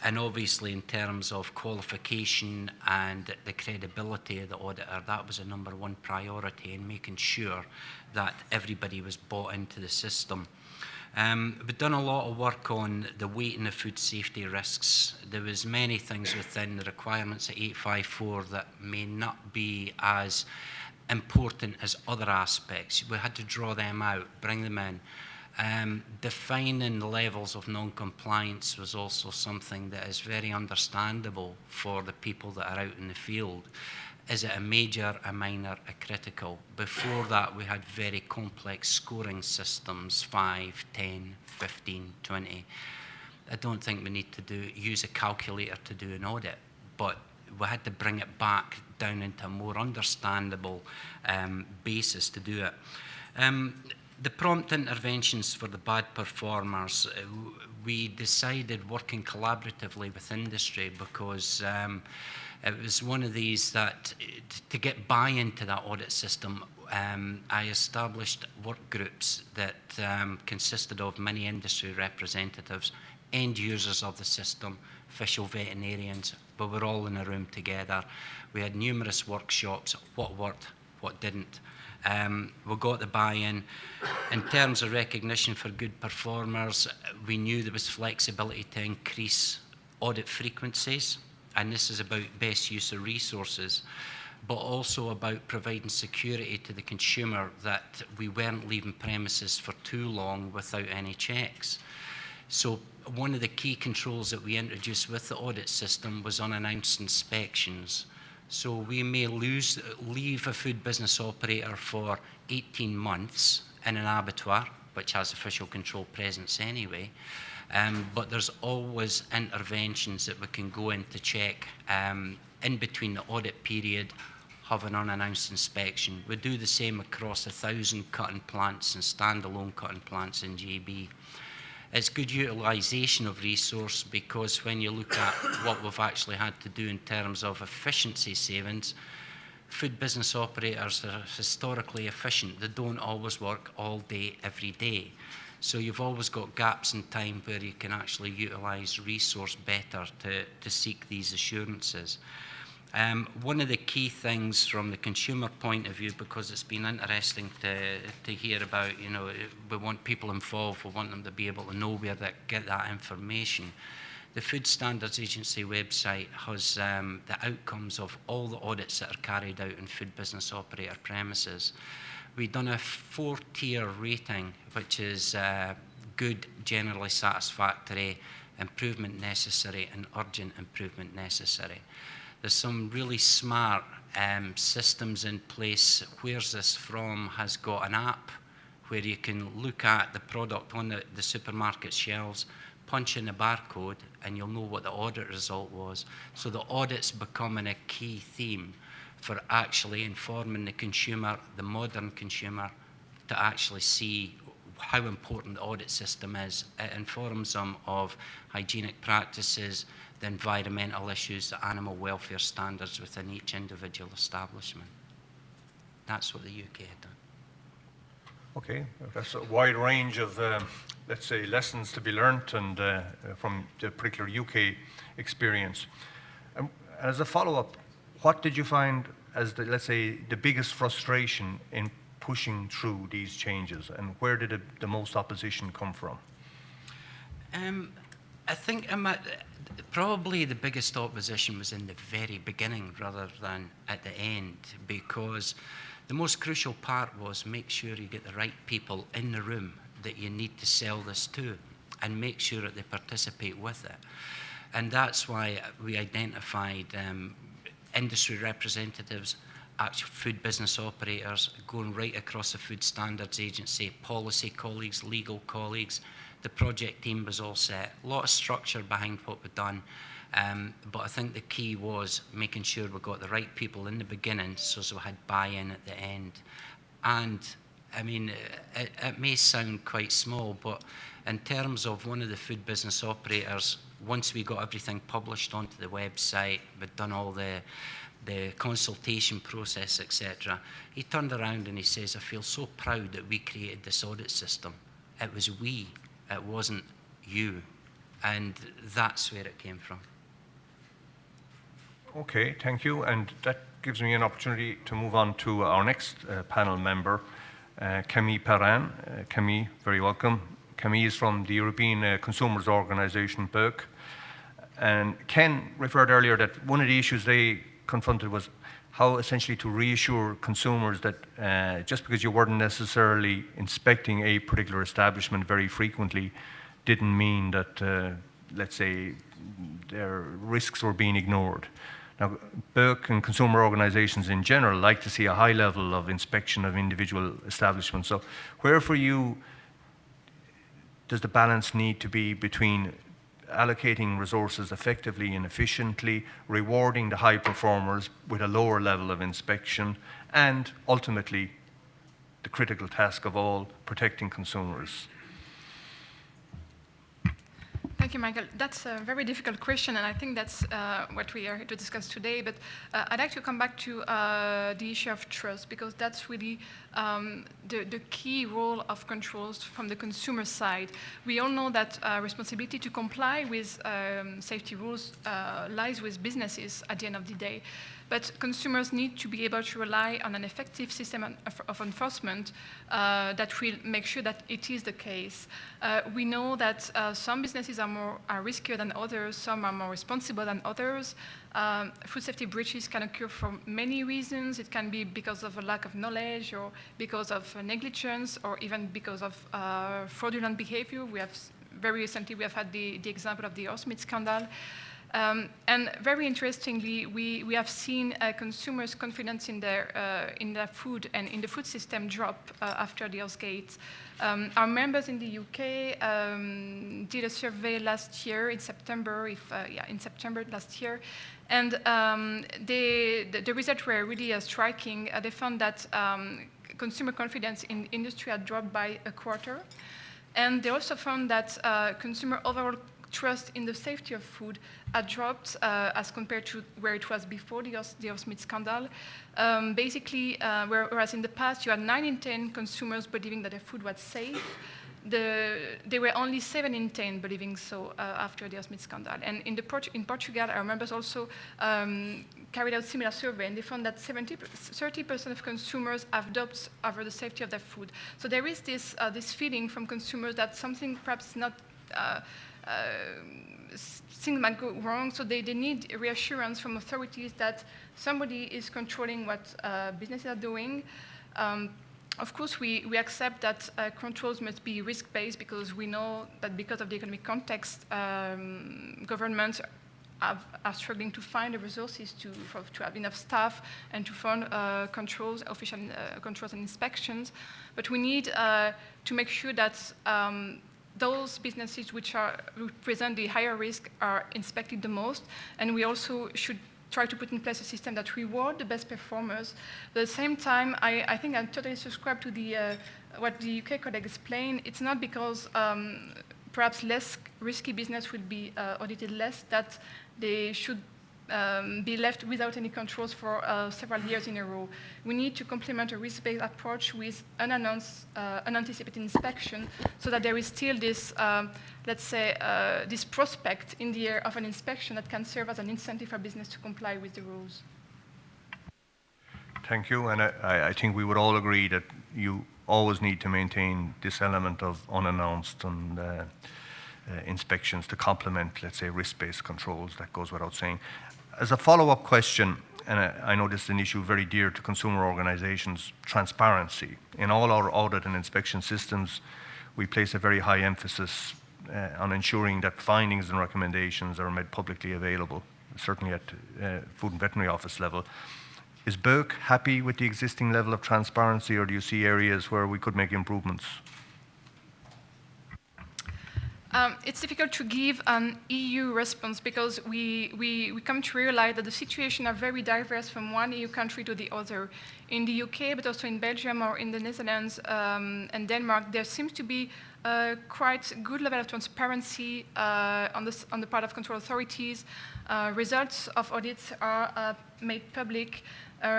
S5: And obviously in terms of qualification and the credibility of the auditor, that was a #1 priority in making sure that everybody was bought into the system. We've done a lot of work on the weighting of food safety risks. There was many things within the requirements of 854 that may not be as important as other aspects. We had to draw them out, bring them in. Defining the levels of non-compliance was also something that is very understandable for the people that are out in the field. Is it a major, a minor, a critical? Before that, we had very complex scoring systems, 5, 10, 15, 20. I don't think we need to use a calculator to do an audit, but we had to bring it back down into a more understandable basis to do it. The prompt interventions for the bad performers, we decided working collaboratively with industry because it was one of these that to get buy-in to that audit system, I established work groups that consisted of many industry representatives, end users of the system, official veterinarians, but we're all in a room together. We had numerous workshops, what worked, what didn't. We got the buy-in. In terms of recognition for good performers, we knew there was flexibility to increase audit frequencies, and this is about best use of resources, but also about providing security to the consumer that we weren't leaving premises for too long without any checks. So one of the key controls that we introduced with the audit system was unannounced inspections. So we may leave a food business operator for 18 months in an abattoir, which has official control presence anyway, but there's always interventions that we can go in to check in between the audit period, have an unannounced inspection. We do the same across 1,000 cutting plants and standalone cutting plants in GB. It's good utilisation of resource because when you look at what we've actually had to do in terms of efficiency savings, food business operators are historically efficient. They don't always work all day, every day. So you've always got gaps in time where you can actually utilise resource better to seek these assurances. One of the key things from the consumer point of view, because it's been interesting to hear about, we want people involved, we want them to be able to know where they get that information. The Food Standards Agency website has the outcomes of all the audits that are carried out in food business operator premises. We've done a 4-tier rating, which is good, generally satisfactory, improvement necessary, and urgent improvement necessary. There's some really smart systems in place. Where's This From has got an app where you can look at the product on the supermarket shelves, punch in the barcode, and you'll know what the audit result was. So the audit's becoming a key theme for actually informing the consumer, the modern consumer, to actually see how important the audit system is. It informs them of hygienic practices, the environmental issues, the animal welfare standards within each individual establishment. That's what the UK had done.
S1: Okay, that's a wide range of, let's say, lessons to be learnt and from the particular UK experience. As a follow-up, what did you find as, let's say, the biggest frustration in pushing through these changes, and where did the most opposition come from?
S5: I think probably the biggest opposition was in the very beginning rather than at the end, because the most crucial part was make sure you get the right people in the room that you need to sell this to, and make sure that they participate with it. And that's why we identified industry representatives, actual food business operators, going right across the Food Standards Agency, policy colleagues, legal colleagues. The project team was all set. A lot of structure behind what we've done. But I think the key was making sure we got the right people in the beginning so we had buy-in at the end. And I mean, it may sound quite small, but in terms of one of the food business operators, once we got everything published onto the website, we'd done all the consultation process, etc., he turned around and he says, I feel so proud that we created this audit system. It was we, it wasn't you. And that's where it came from.
S1: Okay, thank you. And that gives me an opportunity to move on to our next panel member, Camille Perrin. Camille, very welcome. Camille is from the European Consumers Organisation, BEUC. And Ken referred earlier that one of the issues they confronted was how essentially to reassure consumers that just because you weren't necessarily inspecting a particular establishment very frequently didn't mean that, let's say, their risks were being ignored. Now, BEUC and consumer organisations in general like to see a high level of inspection of individual establishments. So where for you does the balance need to be between allocating resources effectively and efficiently, rewarding the high performers with a lower level of inspection, and ultimately the critical task of all, protecting consumers?
S6: Thank you, Michael. That's a very difficult question, and I think that's what we are here to discuss today. But I'd like to come back to the issue of trust, because that's really the key role of controls from the consumer side. We all know that responsibility to comply with safety rules lies with businesses at the end of the day. But consumers need to be able to rely on an effective system of enforcement that will make sure that it is the case. We know that some businesses are riskier than others, some are more responsible than others. Food safety breaches can occur for many reasons. It can be because of a lack of knowledge, or because of negligence, or even because of fraudulent behavior. Very recently, we have had the example of the horse meat scandal. And very interestingly, we have seen consumers' confidence in their food and in the food system drop after the Horse-Gate. Our members in the UK did a survey last year in September, in September last year, and the results were really striking. They found that consumer confidence in the industry had dropped by a quarter, and they also found that consumer overall trust in the safety of food had dropped as compared to where it was before the horse meat scandal. Basically, whereas in the past you had 9 in 10 consumers believing that their food was safe, there were only 7 in 10 believing so after the horse meat scandal. And in Portugal, our members also carried out similar survey, and they found that 30% of consumers have doubts over the safety of their food. So there is this feeling from consumers that something perhaps not things might go wrong, so they need reassurance from authorities that somebody is controlling what businesses are doing. Of course, we accept that controls must be risk-based, because we know that because of the economic context, governments are struggling to find the resources to have enough staff and to fund controls, official controls and inspections. But we need to make sure that those businesses which present the higher risk are inspected the most, and we also should try to put in place a system that reward the best performers. But at the same time, I think I totally subscribe to the what the UK colleague explained. It's not because perhaps less risky business will be audited less that they should be left without any controls for several years in a row. We need to complement a risk-based approach with unanticipated inspection so that there is still this, let's say, this prospect in the air of an inspection that can serve as an incentive for business to comply with the rules.
S1: Thank you, and I think we would all agree that you always need to maintain this element of unannounced and inspections to complement, let's say, risk-based controls. That goes without saying. As a follow-up question, and I know this is an issue very dear to consumer organizations, transparency. In all our audit and inspection systems, we place a very high emphasis on ensuring that findings and recommendations are made publicly available, certainly at Food and Veterinary Office level. Is BERC happy with the existing level of transparency, or do you see areas where we could make improvements?
S6: It's difficult to give an EU response because we come to realize that the situations are very diverse from one EU country to the other. In the UK, but also in Belgium or in the Netherlands and Denmark, there seems to be quite a good level of transparency on the part of control authorities. Results of audits are made public.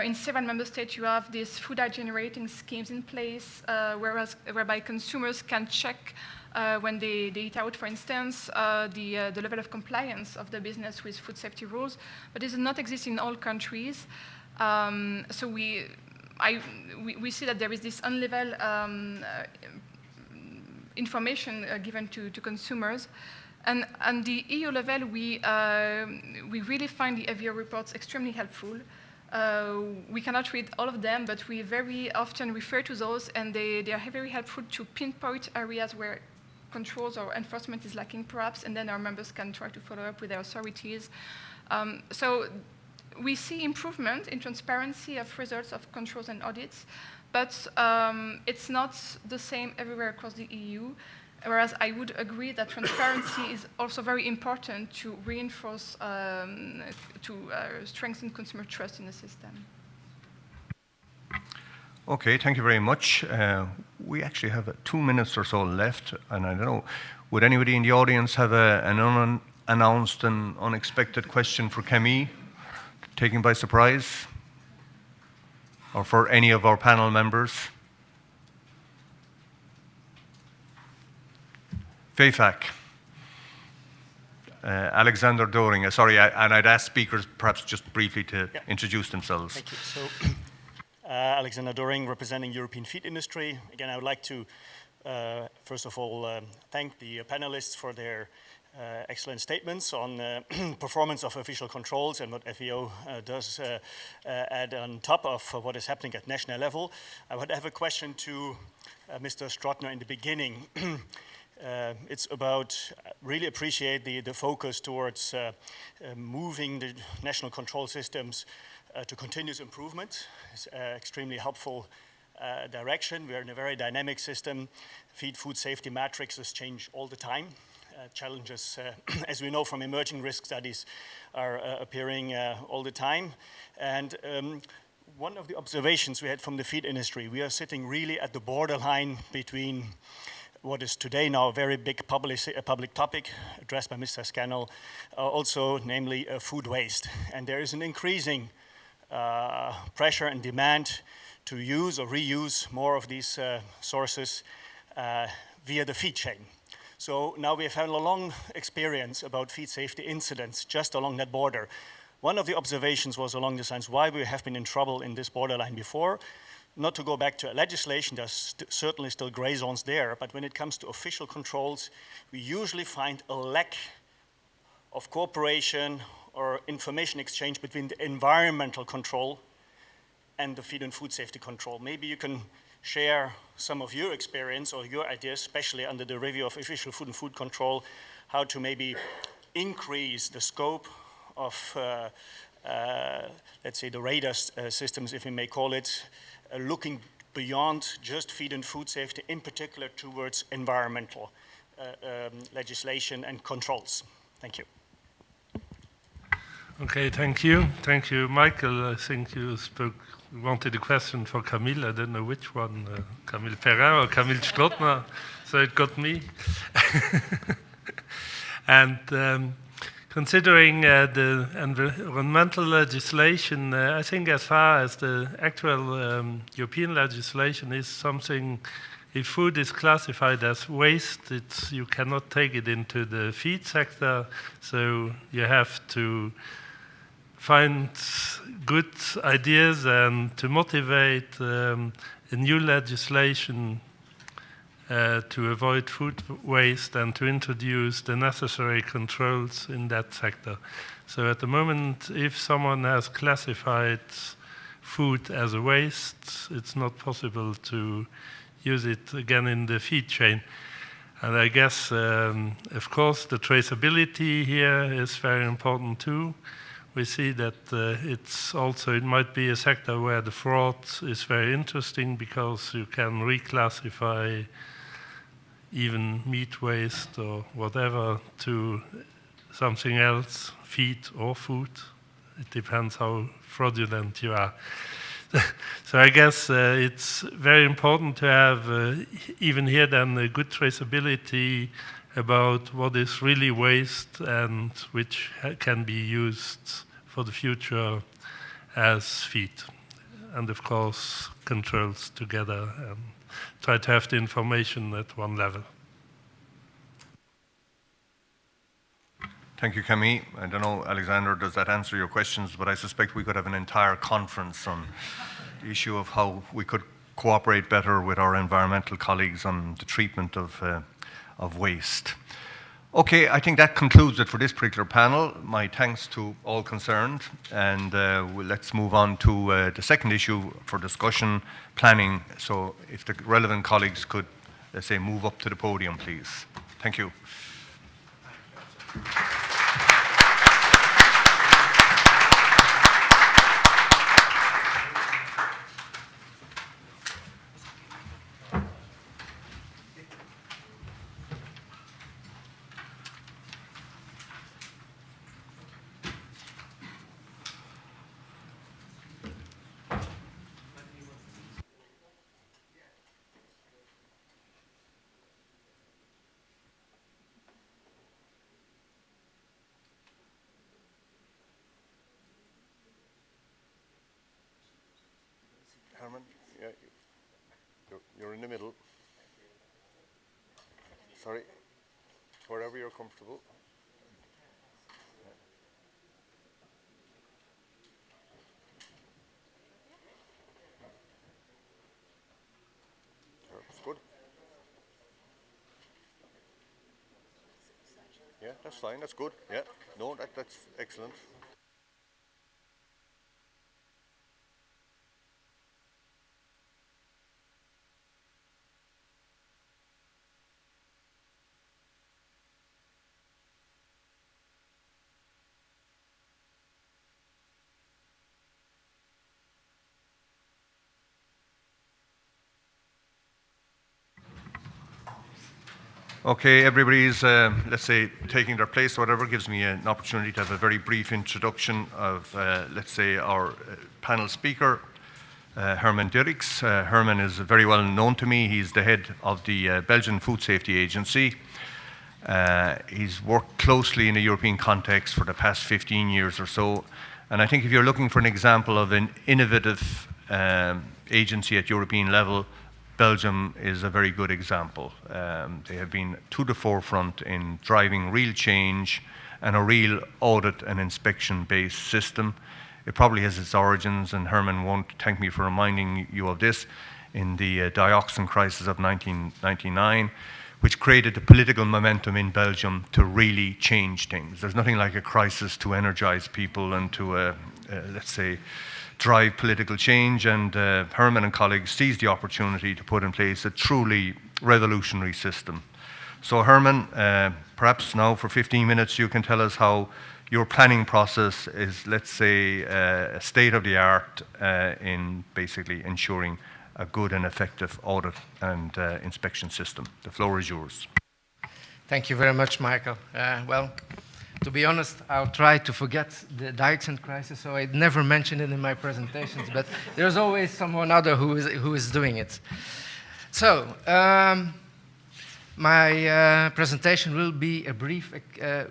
S6: In several member states, you have these food hygiene rating schemes in place, whereby consumers can check when they eat out, for instance, the level of compliance of the business with food safety rules, but it does not exist in all countries. So we see that there is this unlevel information given to consumers. And on the EU level, we really find the FVO reports extremely helpful. We cannot read all of them, but we very often refer to those, and they are very helpful to pinpoint areas where controls or enforcement is lacking, perhaps, and then our members can try to follow up with their authorities. So we see improvement in transparency of results of controls and audits, but it's not the same everywhere across the EU. Whereas I would agree that transparency is also very important to reinforce, strengthen consumer trust in the system.
S1: Okay, thank you very much. We actually have 2 minutes or so left, and I don't know, would anybody in the audience have an unannounced and unexpected question for Camille, taken by surprise? Or for any of our panel members? FAFAC. Alexander Doring. Sorry, and I'd ask speakers perhaps just briefly to introduce themselves.
S7: Thank you. So, Alexander Doring, representing European feed industry. Again, I would like to, first of all, thank the panelists for their excellent statements on performance of official controls and what FVO does add on top of what is happening at national level. I would have a question to Mr. Strotner in the beginning. It's about, really appreciate the focus towards moving the national control systems to continuous improvement. It's extremely helpful direction. We're in a very dynamic system. Food safety matrices change all the time. Challenges, as we know from emerging risk studies, are appearing all the time. And one of the observations we had from the feed industry, we are sitting really at the borderline between what is today now a very big public topic addressed by Mr. Scannell, also namely food waste. And there is an increasing pressure and demand to use or reuse more of these sources via the feed chain. So now we have had a long experience about feed safety incidents just along that border. One of the observations was along the lines why we have been in trouble in this borderline before. Not to go back to legislation, there's certainly still gray zones there, but when it comes to official controls, we usually find a lack of cooperation or information exchange between the environmental control and the feed and food safety control. Maybe you can share some of your experience or your ideas, especially under the review of official food and food control, how to maybe increase the scope of, let's say, the radar systems, if we may call it, looking beyond just feed and food safety, in particular towards environmental legislation and controls. Thank you.
S3: Okay, thank you. Thank you, Michael. I think you wanted a question for Camille. I don't know which one, Camille Perrin or Camille Strottner, so it got me. And considering the environmental legislation, I think as far as the actual European legislation is something, if food is classified as waste, you cannot take it into the feed sector, so you have to find good ideas and to motivate a new legislation to avoid food waste and to introduce the necessary controls in that sector. So at the moment, if someone has classified food as a waste, it's not possible to use it again in the feed chain. And I guess, of course, the traceability here is very important too. We see that it might be a sector where the fraud is very interesting because you can reclassify even meat waste or whatever to something else, feed or food. It depends how fraudulent you are. So I guess it's very important to have, even here then, a good traceability about what is really waste and which can be used for the future as feed. And of course, controls together and try to have the information at one level.
S1: Thank you, Camille. I don't know, Alexander, does that answer your questions? But I suspect we could have an entire conference on the issue of how we could cooperate better with our environmental colleagues on the treatment of waste. Okay, I think that concludes it for this particular panel. My thanks to all concerned. And let's move on to the second issue for discussion, planning. So if the relevant colleagues could, let's say, move up to the podium, please. Thank you. Herman, yeah, you're in the middle. Sorry, wherever you're comfortable. That's good. Yeah, that's fine, that's good. Yeah, no, that's excellent. Okay, everybody's, let's say, taking their place or whatever, gives me an opportunity to have a very brief introduction of, let's say, our panel speaker, Herman Dirks. Herman is very well known to me. He's the head of the Belgian Food Safety Agency. He's worked closely in a European context for the past 15 years or so. And I think if you're looking for an example of an innovative agency at European level, Belgium is a very good example. They have been to the forefront in driving real change and a real audit and inspection-based system. It probably has its origins, and Herman won't thank me for reminding you of this, in the dioxin crisis of 1999, which created the political momentum in Belgium to really change things. There's nothing like a crisis to energize people and to, let's say, drive political change, and Herman and colleagues seized the opportunity to put in place a truly revolutionary system. So Herman, perhaps now for 15 minutes you can tell us how your planning process is, let's say, a state-of-the-art in basically ensuring a good and effective audit and inspection system. The floor is yours.
S8: Thank you very much, Michael. Well, To be honest, I'll try to forget the dioxin crisis, so I never mention it in my presentations, but there's always someone other who is doing it. So, my presentation will be a brief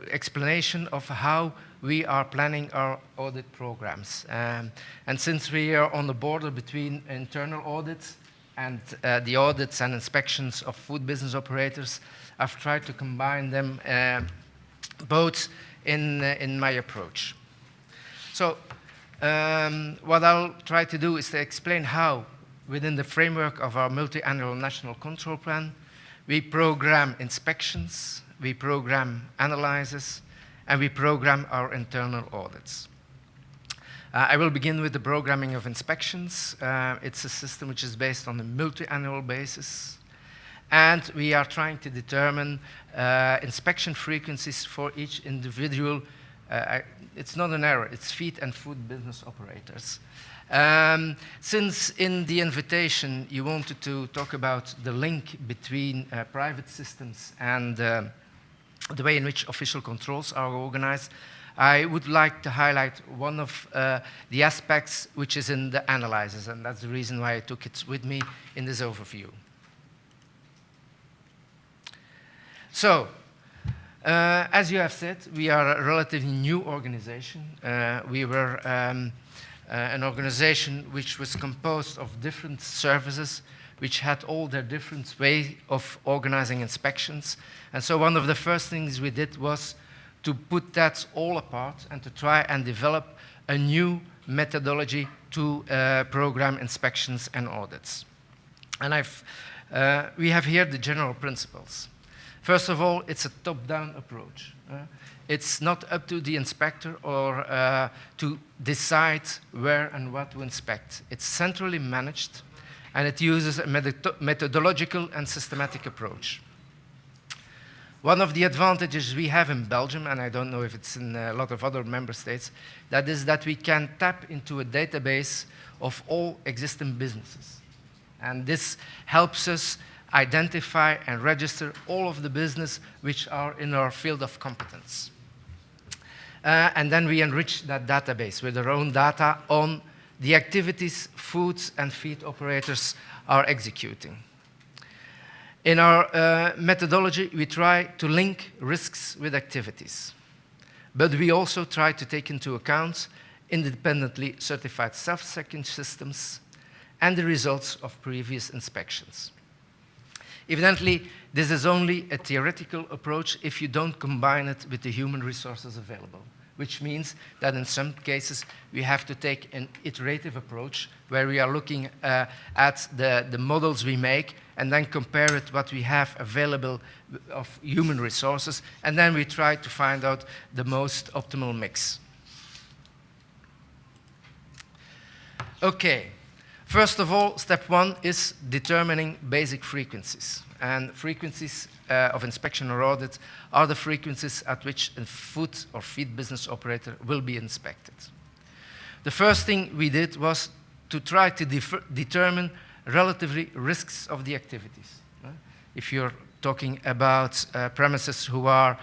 S8: explanation of how we are planning our audit programs. And since we are on the border between internal audits and the audits and inspections of food business operators, I've tried to combine them both in my approach. So what I'll try to do is to explain how, within the framework of our multi-annual national control plan, we program inspections, we program analyses, and we program our internal audits. I will begin with the programming of inspections. It's a system which is based on a multi-annual basis. And we are trying to determine inspection frequencies for each individual. It's not an error, it's feed and food business operators. Since in the invitation you wanted to talk about the link between private systems and the way in which official controls are organized, I would like to highlight one of the aspects which is in the analyses, and that's the reason why I took it with me in this overview. So, as you have said, we are a relatively new organization. We were an organization which was composed of different services which had all their different way of organizing inspections. And so one of the first things we did was to put that all apart and to try and develop a new methodology to program inspections and audits. And we have here the general principles. First of all, it's a top-down approach. It's not up to the inspector or to decide where and what to inspect. It's centrally managed, and it uses a methodological and systematic approach. One of the advantages we have in Belgium, and I don't know if it's in a lot of other member states, that is that we can tap into a database of all existing businesses. And this helps us identify and register all of the business which are in our field of competence. And then we enrich that database with our own data on the activities foods and feed operators are executing. In our methodology, we try to link risks with activities. But we also try to take into account independently certified self-checking systems and the results of previous inspections. Evidently, this is only a theoretical approach if you don't combine it with the human resources available, which means that in some cases we have to take an iterative approach where we are looking at the models we make and then compare it what we have available of human resources, and then we try to find out the most optimal mix. Okay. First of all, step one is determining basic frequencies. And frequencies of inspection or audit are the frequencies at which a food or feed business operator will be inspected. The first thing we did was to try to determine relatively risks of the activities. If you're talking about premises who are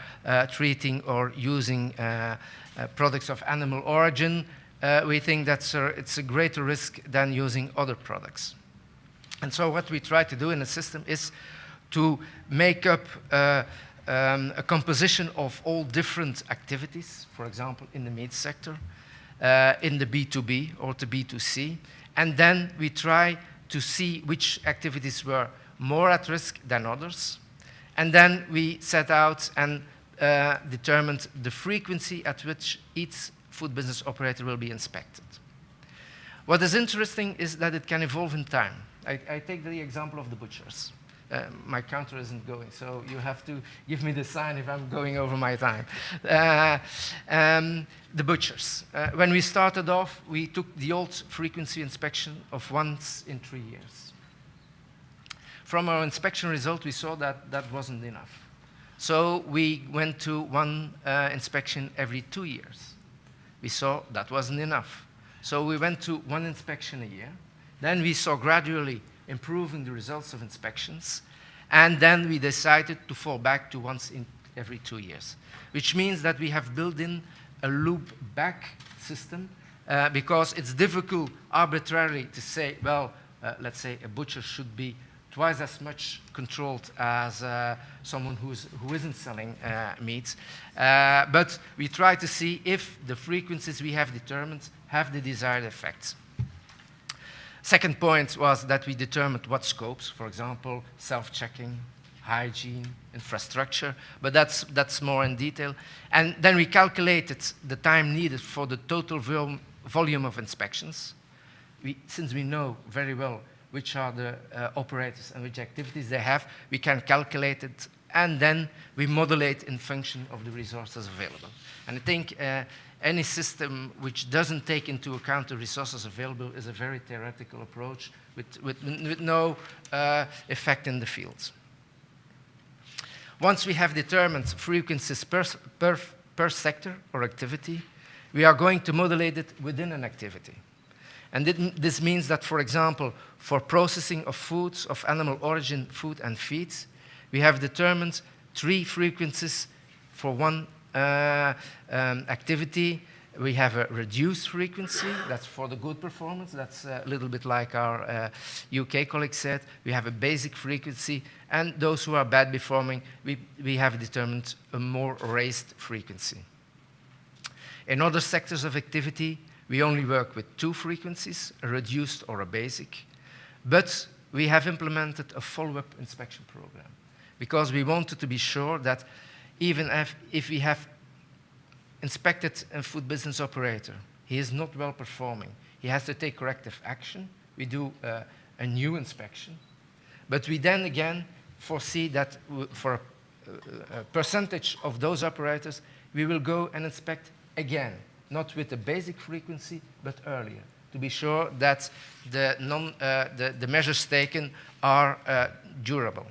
S8: treating or using products of animal origin, we think that it's a greater risk than using other products. And so what we try to do in the system is to make up a composition of all different activities, for example, in the meat sector, in the B2B or the B2C, and then we try to see which activities were more at risk than others, and then we set out and determined the frequency at which each food business operator will be inspected. What is interesting is that it can evolve in time. I take the example of the butchers. My counter isn't going, so you have to give me the sign if I'm going over my time. The butchers. When we started off, we took the old frequency inspection of once in 3 years. From our inspection result, we saw that that wasn't enough. So we went to one inspection every 2 years. We saw that wasn't enough. So we went to one inspection a year. Then we saw gradually improving the results of inspections. And then we decided to fall back to once in every 2 years, which means that we have built in a loop back system because it's difficult arbitrarily to say, well, let's say a butcher should be twice as much controlled as someone who isn't selling meats. But we try to see if the frequencies we have determined have the desired effects. Second point was that we determined what scopes, for example, self-checking, hygiene, infrastructure, but that's more in detail. And then we calculated the time needed for the total volume of inspections. Since we know very well which are the operators and which activities they have, we can calculate it, and then we modulate in function of the resources available. And I think any system which doesn't take into account the resources available is a very theoretical approach with no effect in the fields. Once we have determined frequencies per sector or activity, we are going to modulate it within an activity. And this means that, for example, for processing of foods of animal origin, food and feeds, we have determined 3 frequencies for one activity. We have a reduced frequency, that's for the good performance, that's a little bit like our UK colleague said. We have a basic frequency, and those who are bad performing, we have determined a more raised frequency. In other sectors of activity, we only work with 2 frequencies, a reduced or a basic, but we have implemented a follow-up inspection program because we wanted to be sure that even if we have inspected a food business operator, he is not well performing, he has to take corrective action, we do a new inspection, but we then again foresee that for a percentage of those operators, we will go and inspect again, not with the basic frequency, but earlier, to be sure that the measures taken are durable.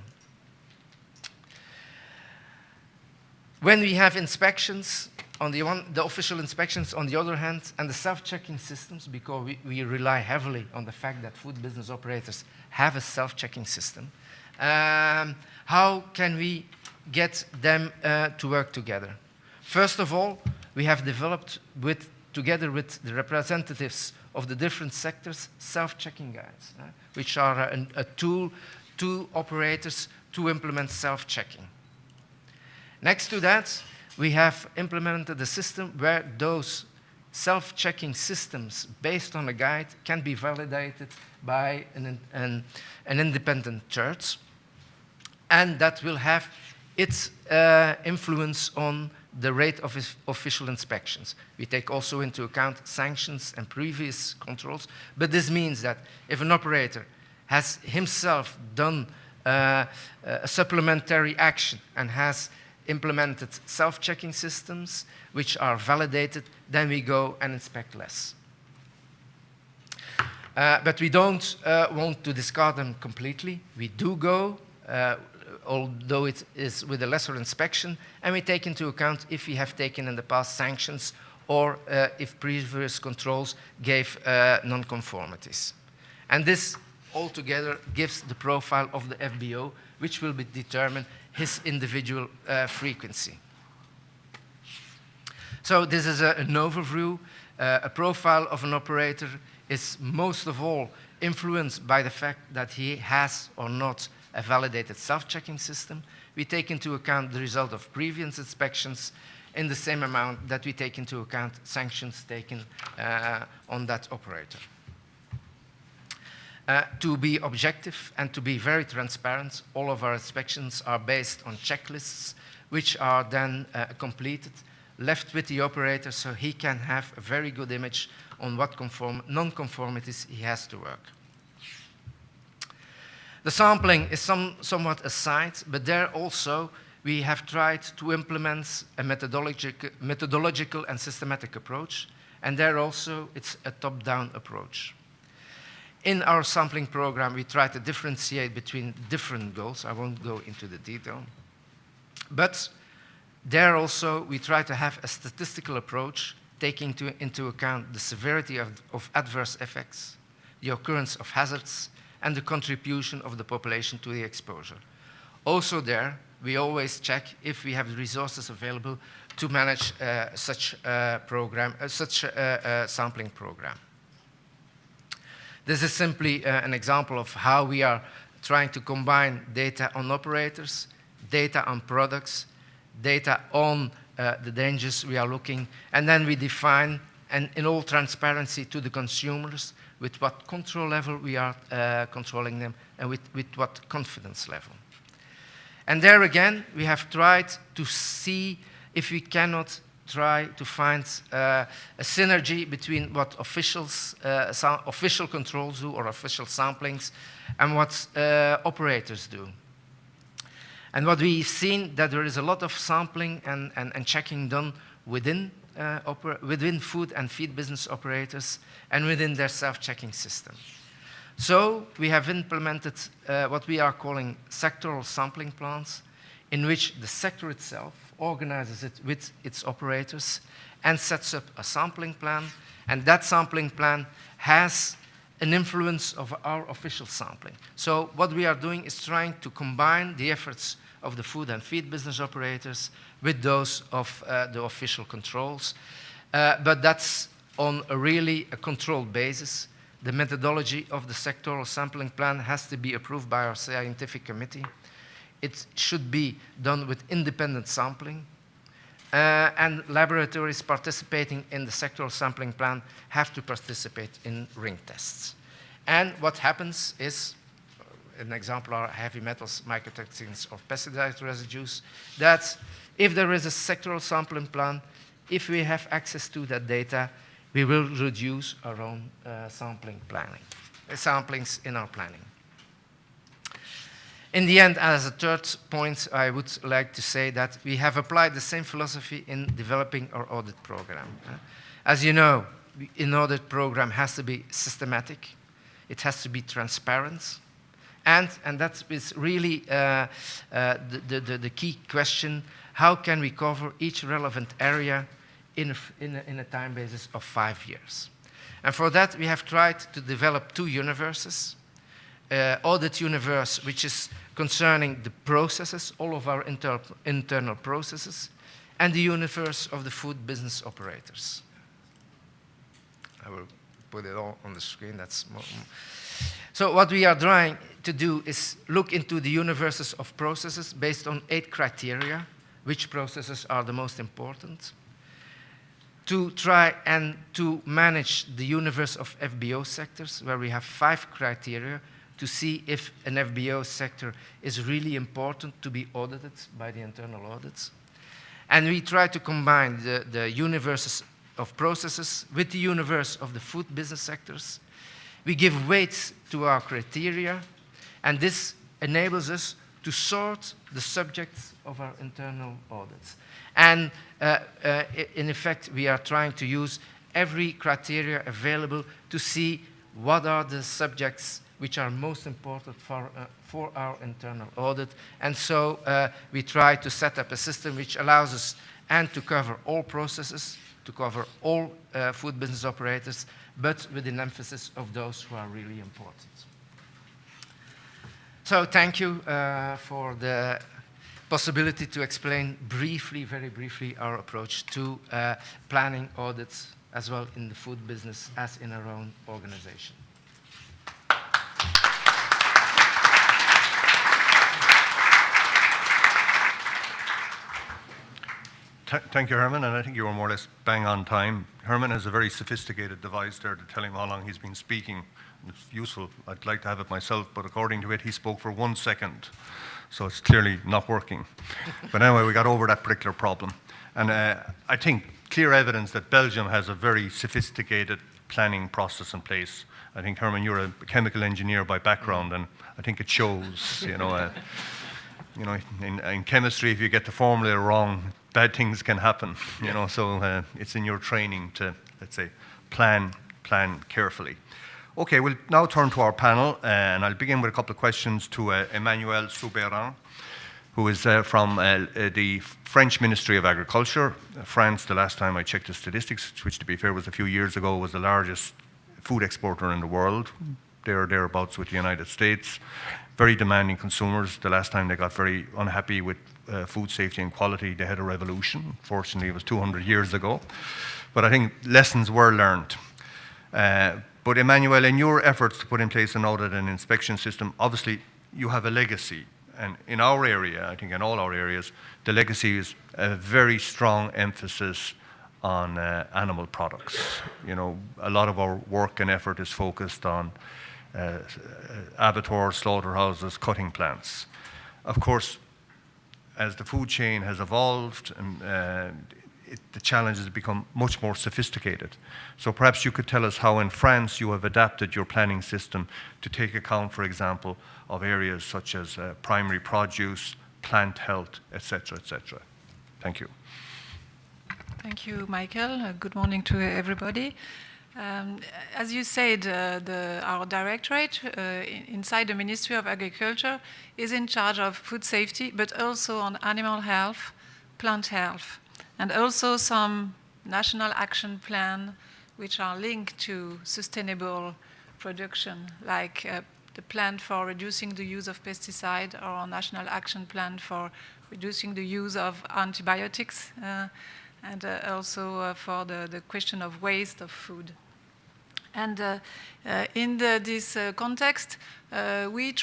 S8: When we have inspections, the official inspections on the other hand, and the self-checking systems, because we rely heavily on the fact that food business operators have a self-checking system, how can we get them to work together? First of all, we have developed, together with the representatives of the different sectors, self-checking guides, which are a tool to operators to implement self-checking. Next to that, we have implemented a system where those self-checking systems based on a guide can be validated by an independent church, and that will have its influence on the rate of official inspections. We take also into account sanctions and previous controls, but this means that if an operator has himself done a supplementary action and has implemented self-checking systems which are validated, then we go and inspect less. But we don't want to discard them completely. We do go, although it is with a lesser inspection, and we take into account if we have taken in the past sanctions or if previous controls gave non-conformities. And this altogether gives the profile of the FBO, which will determine his individual frequency. So this is an overview. A profile of an operator is most of all influenced by the fact that he has or not a validated self-checking system. We take into account the result of previous inspections in the same amount that we take into account sanctions taken on that operator. To be objective and to be very transparent, all of our inspections are based on checklists, which are then completed, left with the operator so he can have a very good image on what non-conformities he has to work. The sampling is somewhat aside, but there also we have tried to implement a methodological and systematic approach, and there also it's a top-down approach. In our sampling program, we try to differentiate between different goals. I won't go into the detail. But there also, we try to have a statistical approach, taking into account the severity of adverse effects, the occurrence of hazards, and the contribution of the population to the exposure. Also there, we always check if we have the resources available to manage such a program, such a sampling program. This is simply an example of how we are trying to combine data on operators, data on products, data on the dangers we are looking, and then we define, and in all transparency to the consumers, with what control level we are controlling them, and with what confidence level. And there again, we have tried to see if we cannot try to find a synergy between what official controls do, or official samplings, and what operators do. And what we've seen, that there is a lot of sampling and checking done within food and feed business operators and within their self-checking system. So we have implemented what we are calling sectoral sampling plans, in which the sector itself organizes it with its operators and sets up a sampling plan, and that sampling plan has an influence of our official sampling. So what we are doing is trying to combine the efforts of the food and feed business operators with those of the official controls, but that's on a controlled basis. The methodology of the sectoral sampling plan has to be approved by our scientific committee. It should be done with independent sampling, and laboratories participating in the sectoral sampling plan have to participate in ring tests. And what happens is, an example are heavy metals, mycotoxins, or pesticide residues, that if there is a sectoral sampling plan, if we have access to that data, we will reduce our own samplings in our planning. In the end, as a third point, I would like to say that we have applied the same philosophy in developing our audit program. As you know, an audit program has to be systematic, it has to be transparent, and that is really the key question: how can we cover each relevant area in a time basis of 5 years? And for that, we have tried to develop two universes. Audit universe, which is concerning the processes, all of our internal processes, and the universe of the food business operators. I will put it all on the screen. So what we are trying to do is look into the universes of processes based on 8 criteria, which processes are the most important, to try and to manage the universe of FBO sectors, where we have 5 criteria, to see if an FBO sector is really important to be audited by the internal audits. And we try to combine the universes of processes with the universe of the food business sectors. We give weight to our criteria, and this enables us to sort the subjects of our internal audits. And in effect, we are trying to use every criteria available to see what are the subjects which are most important for our internal audit. And so we try to set up a system which allows us to cover all processes, to cover all food business operators, but with an emphasis of those who are really important. So thank you for the possibility to explain briefly, very briefly, our approach to planning audits as well in the food business as in our own organization.
S1: Thank you, Herman, and I think you were more or less bang on time. Herman has a very sophisticated device there to tell him how long he's been speaking. It's useful. I'd like to have it myself, but according to it, he spoke for 1 second. So it's clearly not working. But anyway, we got over that particular problem. And I think clear evidence that Belgium has a very sophisticated planning process in place. I think, Herman, you're a chemical engineer by background, and I think it shows, in chemistry, if you get the formula wrong, bad things can happen, so it's in your training to, let's say, plan carefully. Okay, we'll now turn to our panel, and I'll begin with a couple of questions to Emmanuel Souberan, who is from the French Ministry of Agriculture. France, the last time I checked the statistics, which to be fair was a few years ago, was the largest food exporter in the world, there or thereabouts with the United States. Very demanding consumers. The last time they got very unhappy with food safety and quality, they had a revolution. Fortunately, it was 200 years ago. But I think lessons were learned. But Emmanuel, in your efforts to put in place an audit and inspection system, obviously you have a legacy. And in our area, I think in all our areas, the legacy is a very strong emphasis on animal products. You know, a lot of our work and effort is focused on abattoirs, slaughterhouses, cutting plants. Of course, as the food chain has evolved, and the challenges have become much more sophisticated. So perhaps you could tell us how in France you have adapted your planning system to take account, for example, of areas such as primary produce, plant health, etc., etc. Thank you.
S9: Thank you, Michael. Good morning to everybody. As you said, our directorate inside the Ministry of Agriculture is in charge of food safety, but also on animal health, plant health, and also some national action plan which are linked to sustainable production, like the plan for reducing the use of pesticide or our national action plan for reducing the use of antibiotics, and also for the question of waste of food. And in this context, we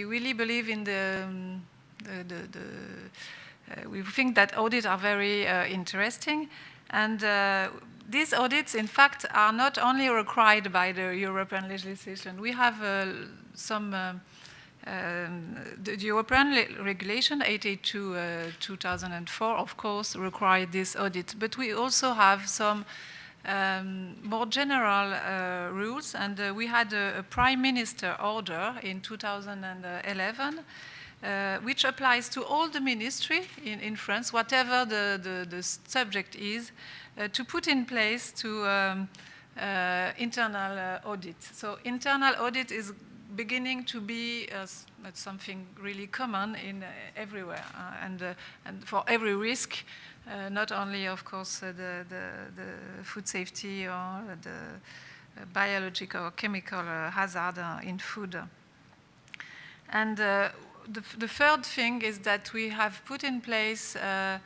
S9: really believe in we think that audits are very interesting, and these audits, in fact, are not only required by the European legislation. We have the European regulation 882/2004, of course, required this audit, but we also have some more general rules, and we had a Prime Minister order in 2011 which applies to all the ministry in France, whatever the subject is, to put in place to internal audit. So internal audit is beginning to be something really common in everywhere, and for every risk, not only, of course, the food safety or the biological or chemical hazard in food. And the third thing is that we have put in place a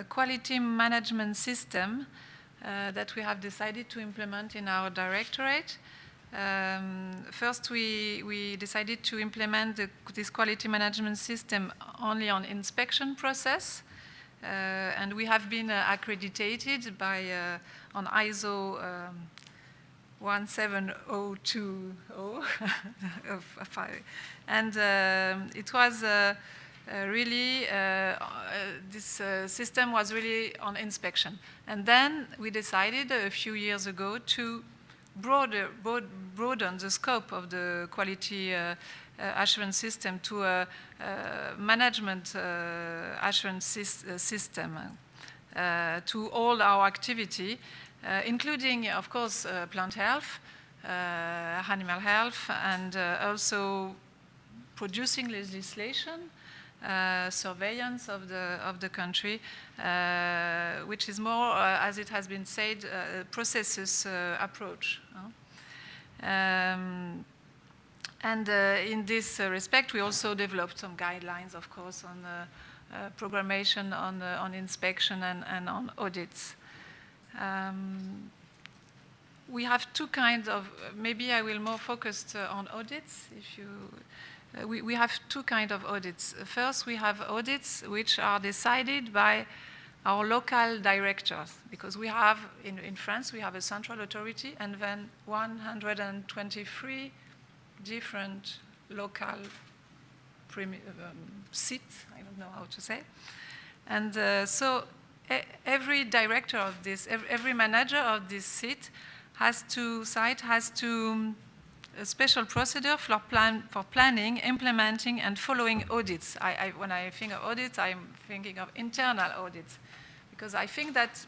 S9: quality management system that we have decided to implement in our directorate. First, we decided to implement this quality management system only on inspection process, and we have been accredited by on ISO 17020, and it was really this system was really on inspection. And then we decided a few years ago to broaden the scope of the quality assurance system to a management assurance system to all our activity, including, of course, plant health, animal health, and also producing legislation, surveillance of the country, which is more, as it has been said, processes approach. And in this respect, we also developed some guidelines, of course, on programmation, on inspection, and on audits. We have two kinds of, maybe I will more focus on audits. If you, we have two kinds of audits. First, we have audits which are decided by our local directors, because we have, in France, we have a central authority and then 123 different local seats, I don't know how to say. And so every director of this, every manager of this site has to a special procedure for planning, implementing, and following audits. When I think of audits, I'm thinking of internal audits, because I think that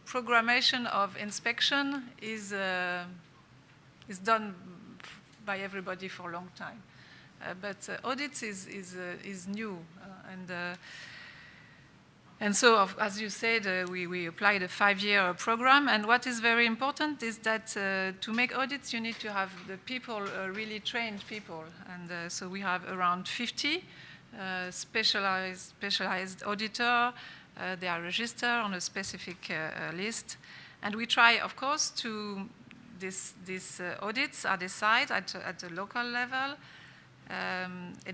S9: programmation of inspection is done by everybody for a long time. But audits is new, And so, as you said, we applied a 5-year program. And what is very important is that to make audits, you need to have the people, really trained people. And so we have around 50 specialized auditor. They are registered on a specific list. And we try, of course, to these audits are decided at the local level,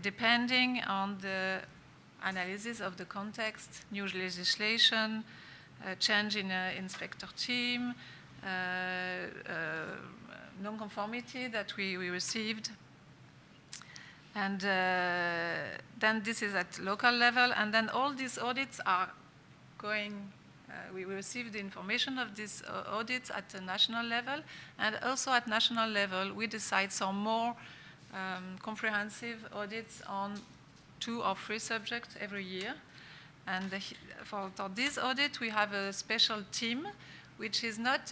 S9: depending on the analysis of the context, new legislation, change in inspector team, non-conformity that we received. And then this is at local level, and then all these audits are going, we receive the information of these audits at the national level, and also at national level we decide some more comprehensive audits on 2 or 3 subjects every year. And for this audit, we have a special team, which is not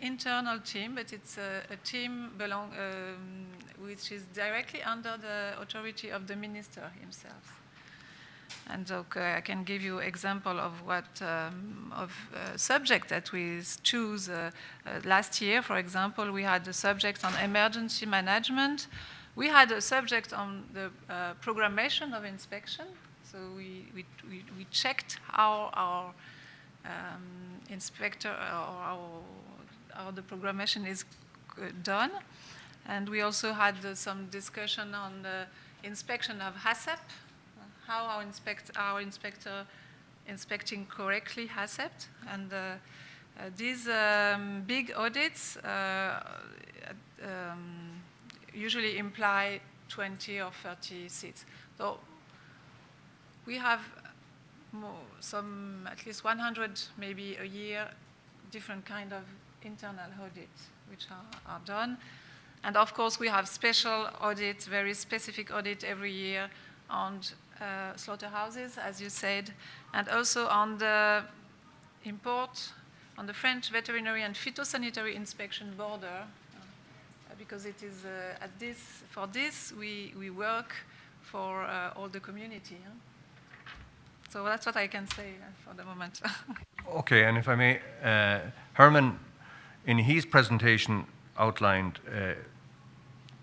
S9: internal team, but it's a team which is directly under the authority of the minister himself. And I can give you example of what subject that we choose. Last year, for example, we had a subject on emergency management. We had a subject on the programmation of inspection. So we checked how our inspector or how the programmation is done. And we also had some discussion on the inspection of HACCP, how our inspector inspecting correctly HACCP. And these big audits usually imply 20 or 30 seats. So we have at least 100 maybe a year, different kind of internal audits which are done. And of course we have special audits, very specific audit every year on slaughterhouses, as you said, and also on the on the French veterinary and phytosanitary inspection border, because it is for this we work for all the community. So that's what I can say for the moment.
S1: Okay, and if I may, Herman, in his presentation outlined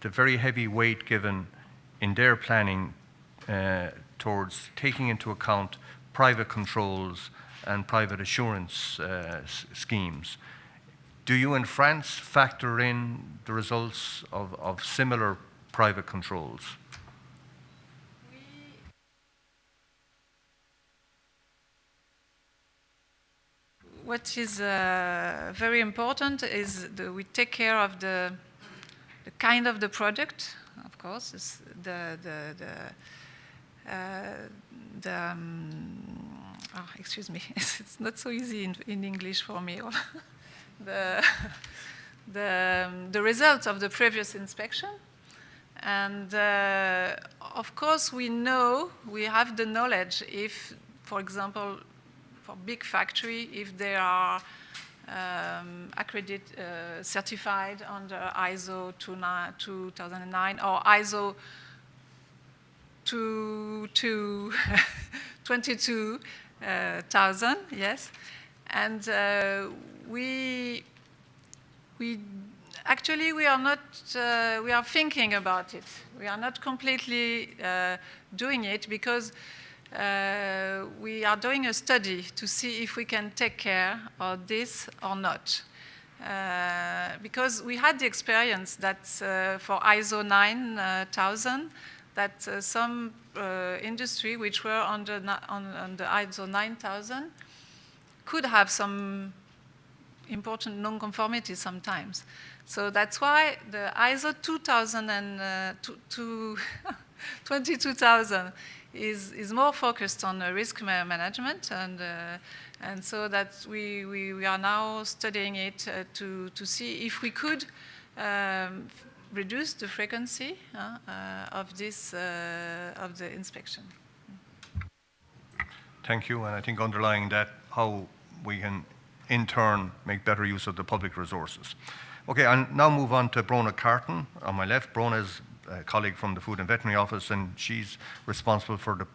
S1: the very heavy weight given in their planning towards taking into account private controls and private assurance schemes. Do you in France factor in the results of similar private controls?
S9: What is very important is we take care of the kind of the product, of course. It's excuse me, it's not so easy in English for me. the results of the previous inspection. And of course we have the knowledge if, for example, for big factory, if they are certified under ISO 2009 or ISO 22,000, yes. And we are not, we are thinking about it. We are not completely doing it because we are doing a study to see if we can take care of this or not. Because we had the experience that for ISO 9000, that some industry which were on the ISO 9000 could have some important non-conformity sometimes. So that's why the ISO 22,000 is more focused on risk management, and so that we are now studying it to see if we could reduce the frequency of the inspection.
S1: Thank you, and I think underlying that, how we can in turn make better use of the public resources. Okay, I'll now move on to Brona Carton on my left. Brona is a colleague from the Food and Veterinary Office, and she's responsible for the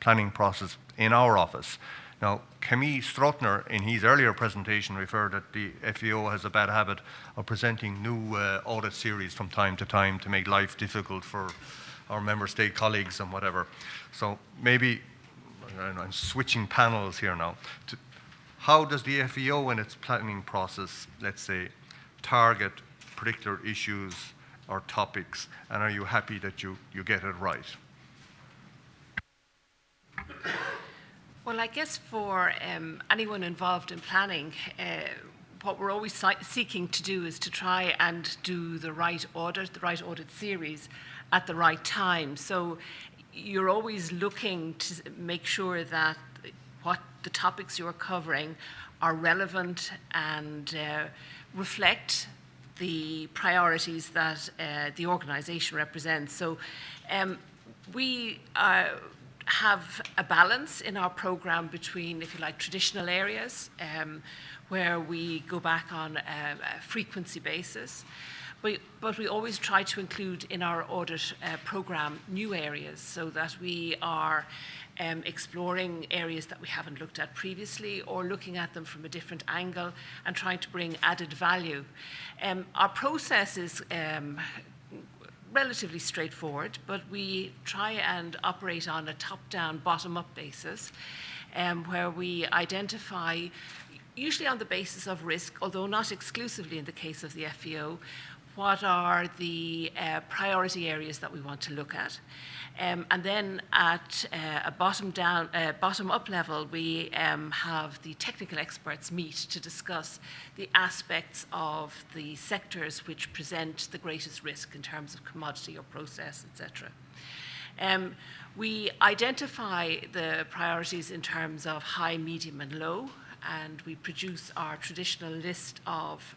S1: planning process in our office. Now, Camille Strotner, in his earlier presentation, referred that the FEO has a bad habit of presenting new audit series from time to make life difficult for our member state colleagues and whatever. So maybe, I'm switching panels here now. How does the FEO in its planning process, let's say, target particular issues or topics, and are you happy that you get it right?
S10: Well, I guess for anyone involved in planning, what we're always seeking to do is to try and do the right audit series at the right time. So you're always looking to make sure that what the topics you're covering are relevant and reflect the priorities that the organization represents. So we have a balance in our program between, if you like, traditional areas where we go back on a frequency basis. But we always try to include in our audit program new areas so that we are exploring areas that we haven't looked at previously or looking at them from a different angle and trying to bring added value. Our process is relatively straightforward, but we try and operate on a top-down, bottom-up basis where we identify, usually on the basis of risk, although not exclusively in the case of the FEO, what are the priority areas that we want to look at. And then at a bottom-up level, we have the technical experts meet to discuss the aspects of the sectors which present the greatest risk in terms of commodity or process, etc. We identify the priorities in terms of high, medium, and low, and we produce our traditional list of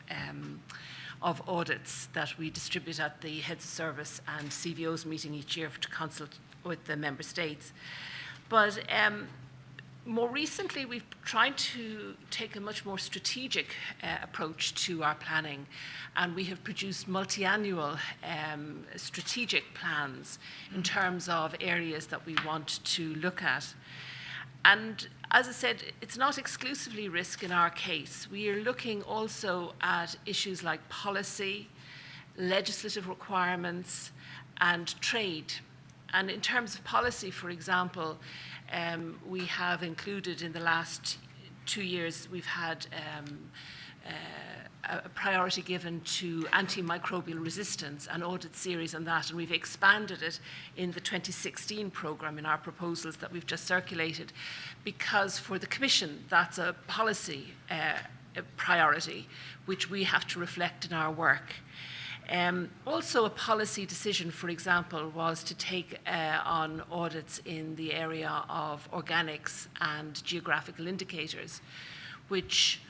S10: audits that we distribute at the heads of service and CVOs meeting each year to consult with the member states. But more recently, we've tried to take a much more strategic approach to our planning, and we have produced multi-annual strategic plans in terms of areas that we want to look at. And as I said, it's not exclusively risk in our case. We are looking also at issues like policy, legislative requirements, and trade. And in terms of policy, for example, we have included in the last 2 years, we've had a priority given to antimicrobial resistance, an audit series on that, and we've expanded it in the 2016 programme in our proposals that we've just circulated, because for the Commission, that's a policy priority, which we have to reflect in our work. Also, a policy decision, for example, was to take on audits in the area of organics and geographical indicators, which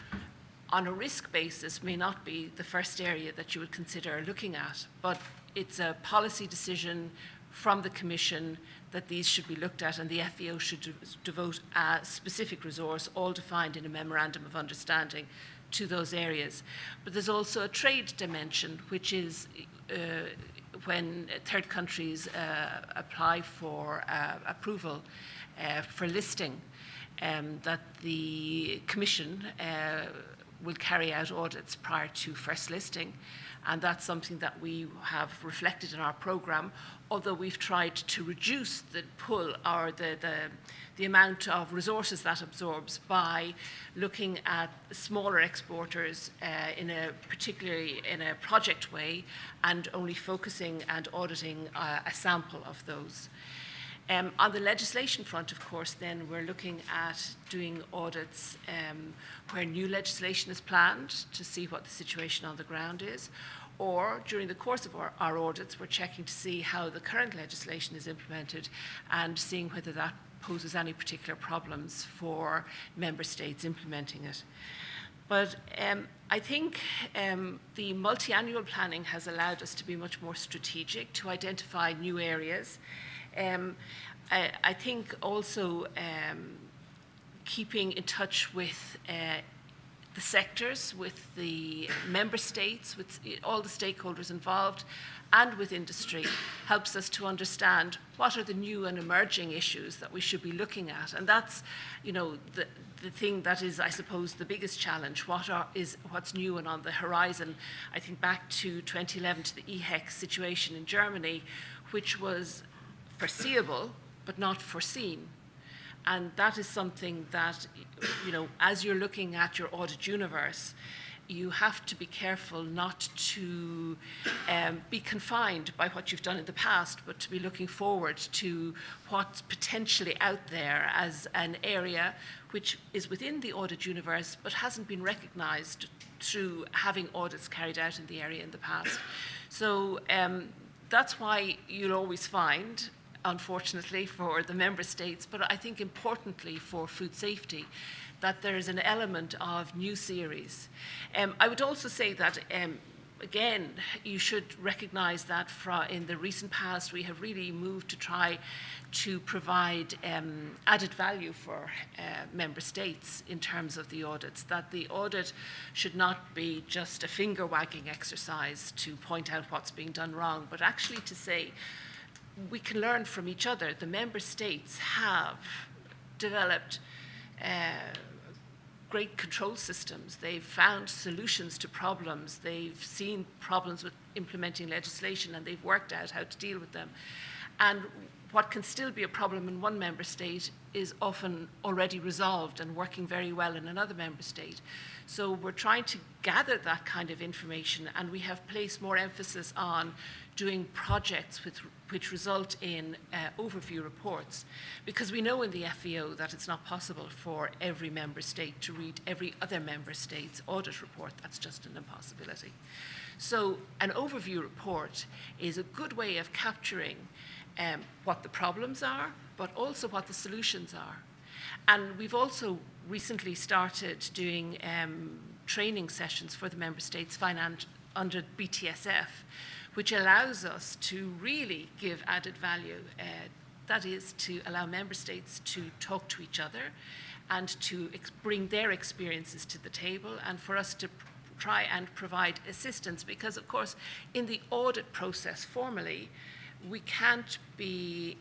S10: on a risk basis may not be the first area that you would consider looking at, but it's a policy decision from the Commission that these should be looked at, and the FEO should devote a specific resource, all defined in a memorandum of understanding, to those areas. But there's also a trade dimension, which is when third countries apply for approval for listing, that the Commission will carry out audits prior to first listing. And that's something that we have reflected in our programme, although we've tried to reduce the pull or the amount of resources that absorbs by looking at smaller exporters particularly in a project way, and only focusing and auditing a sample of those. On the legislation front, of course, then we're looking at doing audits where new legislation is planned to see what the situation on the ground is, or during the course of our audits, we're checking to see how the current legislation is implemented and seeing whether that poses any particular problems for member states implementing it. But I think the multi-annual planning has allowed us to be much more strategic, to identify new areas. I think also keeping in touch with the the sectors, with the member states, with all the stakeholders involved, and with industry, helps us to understand what are the new and emerging issues that we should be looking at. And that's, you know, the thing that is, I suppose, the biggest challenge. What's new and on the horizon? I think back to 2011, to the EHEC situation in Germany, which was foreseeable but not foreseen. And that is something that, you know, as you're looking at your audit universe, you have to be careful not to be confined by what you've done in the past, but to be looking forward to what's potentially out there as an area which is within the audit universe but hasn't been recognized through having audits carried out in the area in the past. So that's why you'll always find, unfortunately for the member states, but I think importantly for food safety, that there is an element of new series. I would also say that, again, you should recognize that in the recent past, we have really moved to try to provide added value for member states in terms of the audits, that the audit should not be just a finger-wagging exercise to point out what's being done wrong, but actually to say, we can learn from each other. The member states have developed great control systems. They've found solutions to problems. They've seen problems with implementing legislation, and they've worked out how to deal with them. And what can still be a problem in one member state is often already resolved and working very well in another member state. So we're trying to gather that kind of information, and we have placed more emphasis on doing projects which result in overview reports, because we know in the FVO that it's not possible for every member state to read every other member state's audit report. That's just an impossibility. So an overview report is a good way of capturing what the problems are, but also what the solutions are. And we've also recently started doing training sessions for the member states under BTSF, which allows us to really give added value. That is to allow member states to talk to each other and to bring their experiences to the table, and for us to try and provide assistance, because of course in the audit process formally, we can't be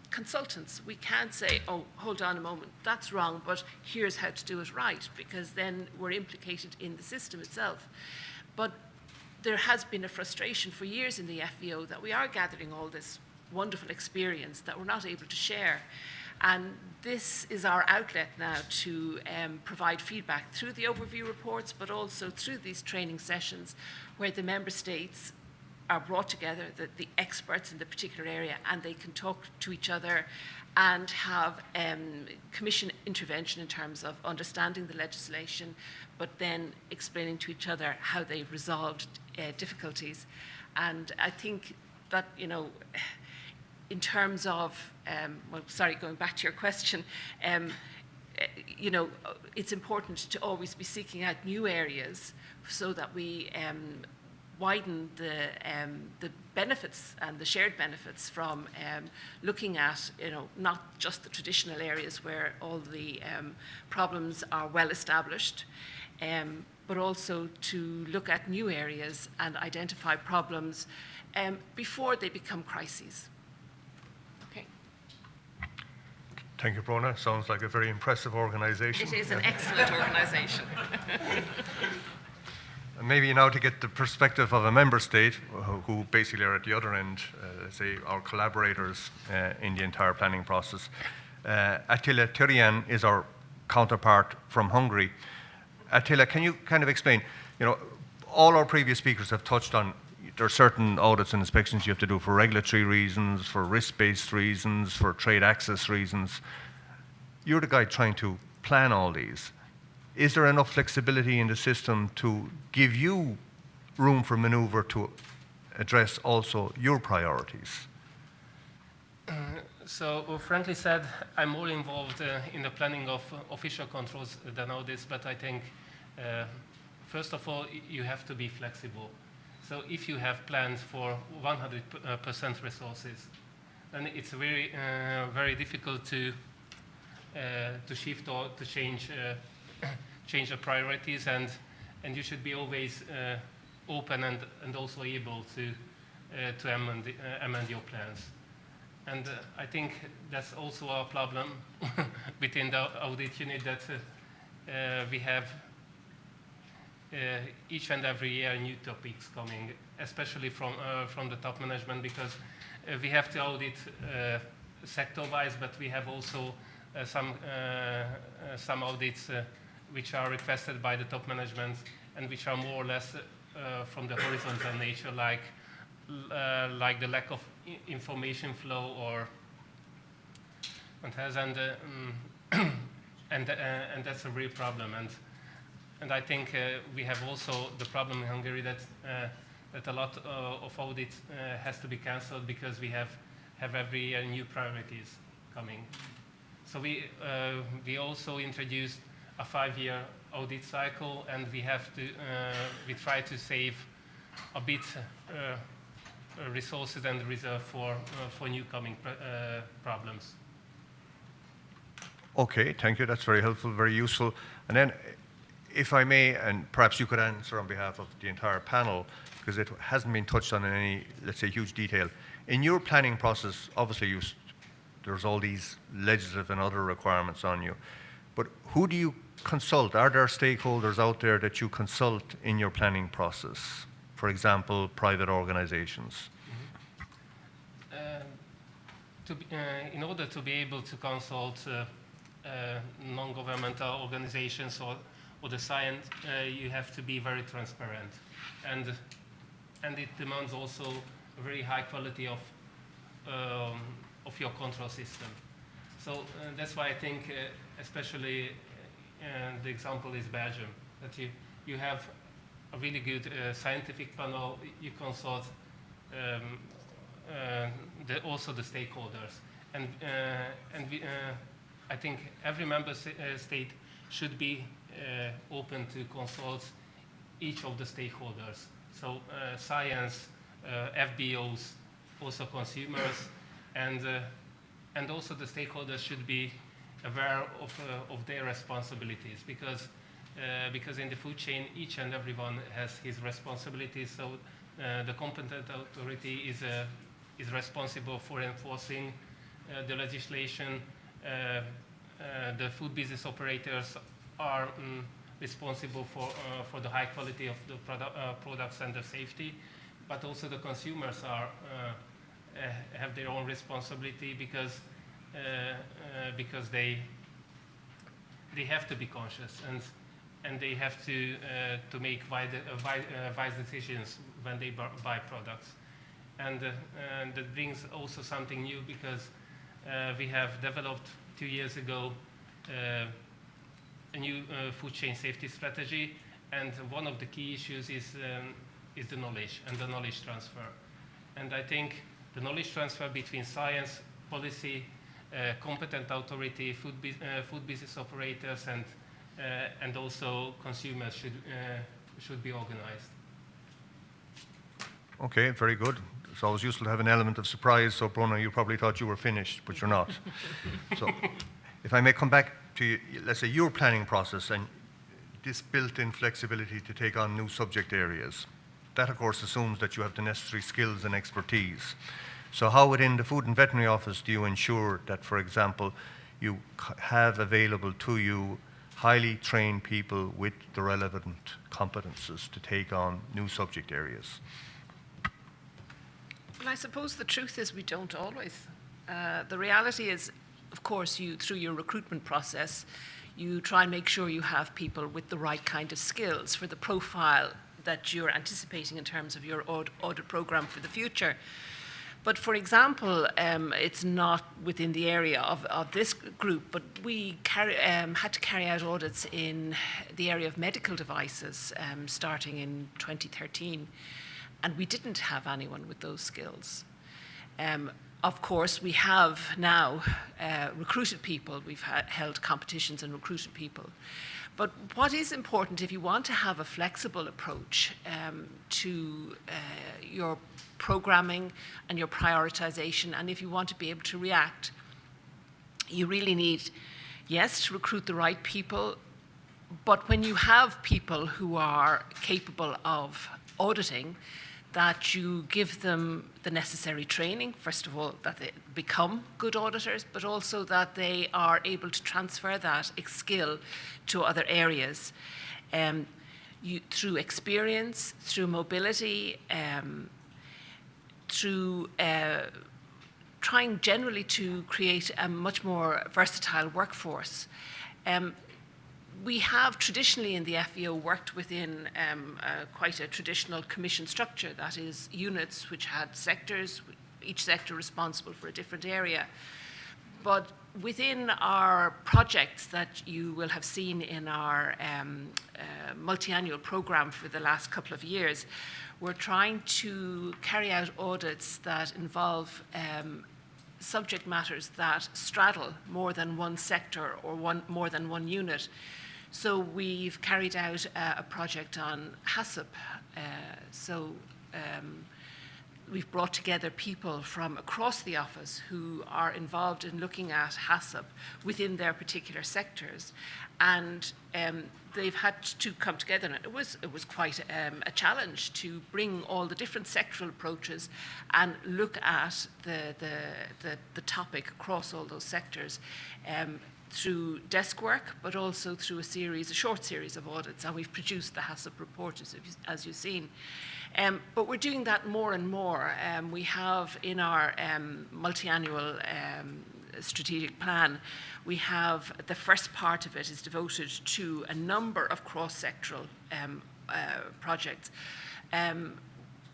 S10: consultants. We can't say, oh, hold on a moment, that's wrong, but here's how to do it right, because then we're implicated in the system itself. But there has been a frustration for years in the FVO that we are gathering all this wonderful experience that we're not able to share. And this is our outlet now to provide feedback through the overview reports, but also through these training sessions where the member states are brought together, the experts in the particular area, and they can talk to each other and have Commission intervention in terms of understanding the legislation, but then explaining to each other how they've resolved difficulties. And I think that, you know, in terms of, well, sorry, going back to your question, you know, it's important to always be seeking out new areas so that we widen the benefits and the shared benefits from looking at, you know, not just the traditional areas where all the problems are well established, but also to look at new areas and identify problems before they become crises. Okay.
S1: Thank you, Brona. Sounds like a very impressive organisation.
S10: It is an excellent organisation.
S1: And maybe now to get the perspective of a member state who basically are at the other end, say our collaborators in the entire planning process. Attila Tirian is our counterpart from Hungary. Attila, can you kind of explain, you know, all our previous speakers have touched on there are certain audits and inspections you have to do for regulatory reasons, for risk-based reasons, for trade access reasons. You're the guy trying to plan all these. Is there enough flexibility in the system to give you room for maneuver to address also your priorities?
S3: So, frankly said, I'm more involved in the planning of official controls than audits, but I think, first of all, you have to be flexible. So if you have plans for 100% resources, then it's very, very difficult to shift or to change change the priorities, and you should be always open and also able to amend your plans. And I think that's also our problem within the audit unit, that we have each and every year new topics coming, especially from the top management, because we have to audit sector-wise, but we have also some audits which are requested by the top management and which are more or less from the horizontal nature, like the lack of information flow or and that's a real problem. And I think we have also the problem in Hungary that a lot of audits has to be cancelled because we have every year new priorities coming. So we also introduced a 5-year audit cycle, and we try to save a bit resources and reserve for new coming problems.
S1: Okay, thank you. That's very helpful, very useful. And then, if I may, and perhaps you could answer on behalf of the entire panel, because it hasn't been touched on in any, let's say, huge detail. In your planning process, obviously there's all these legislative and other requirements on you, but who do you consult? Are there stakeholders out there that you consult in your planning process? For example, private organizations.
S3: In order to be able to consult non-governmental organizations or the science, you have to be very transparent, and it demands also a very high quality of your control system. So that's why I think, especially the example is Belgium, that you have a really good scientific panel. You consult also the stakeholders, and I think every member state should be open to consult each of the stakeholders. So science, FBOs, also consumers, and also the stakeholders should be aware of their responsibilities, because in the food chain, each and everyone has his responsibilities. So the competent authority is responsible for enforcing the legislation. The food business operators are responsible for the high quality of the products and the safety, but also the consumers have their own responsibility, because they have to be conscious, and they have to make wise decisions when they buy products. And that brings also something new, because we have developed 2 years ago a new food chain safety strategy, and one of the key issues is the knowledge and the knowledge transfer. And I think the knowledge transfer between science, policy, competent authority, food business operators, and also consumers should be organized.
S1: Okay, very good. It's always useful to have an element of surprise. So, Bruno, you probably thought you were finished, but you're not. So, if I may come back to, let's say, your planning process and this built-in flexibility to take on new subject areas. That, of course, assumes that you have the necessary skills and expertise. So how within the Food and Veterinary Office do you ensure that, for example, you have available to you highly trained people with the relevant competences to take on new subject areas?
S10: Well, I suppose the truth is we don't always. The reality is, of course, through your recruitment process, you try and make sure you have people with the right kind of skills for the profile that you're anticipating in terms of your audit program for the future. But for example, it's not within the area of this group, but we had to carry out audits in the area of medical devices starting in 2013, and we didn't have anyone with those skills. Of course, we have now recruited people. We've held competitions and recruited people. But what is important, if you want to have a flexible approach to your programming and your prioritization, and if you want to be able to react, you really need, yes, to recruit the right people, But when you have people who are capable of auditing, that you give them the necessary training, first of all, that they become good auditors, but also that they are able to transfer that skill to other areas. Through experience, through mobility, through trying generally to create a much more versatile workforce. We have traditionally in the FVO worked within quite a traditional commission structure, that is units which had sectors, each sector responsible for a different area. But within our projects that you will have seen in our multi-annual program for the last couple of years, we're trying to carry out audits that involve subject matters that straddle more than one sector or more than one unit. So we've carried out a project on HACCP. We've brought together people from across the office who are involved in looking at HACCP within their particular sectors. And they've had to come together, and it was quite a challenge to bring all the different sectoral approaches and look at the topic across all those sectors. Through desk work, but also through a short series of audits, and we've produced the HACCP report, as you've seen. But we're doing that more and more. We have in our multi-annual strategic plan, we have the first part of it is devoted to a number of cross-sectoral projects.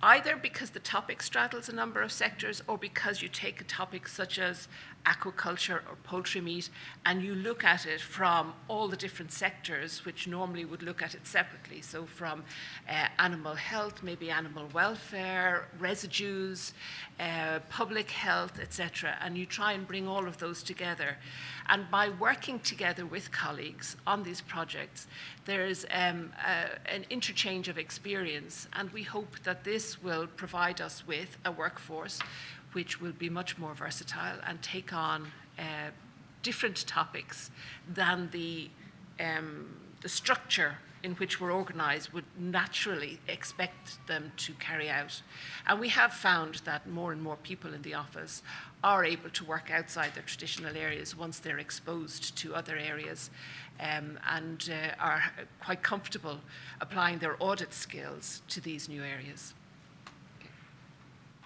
S10: Either because the topic straddles a number of sectors, or because you take a topic such as aquaculture or poultry meat and you look at it from all the different sectors which normally would look at it separately. So from animal health, maybe animal welfare, residues, public health, etc. And you try and bring all of those together. And by working together with colleagues on these projects, there's an interchange of experience, and we hope that this will provide us with a workforce which will be much more versatile and take on different topics than the structure in which we're organised would naturally expect them to carry out. And we have found that more and more people in the office are able to work outside their traditional areas once they're exposed to other areas, and are quite comfortable applying their audit skills to these new areas.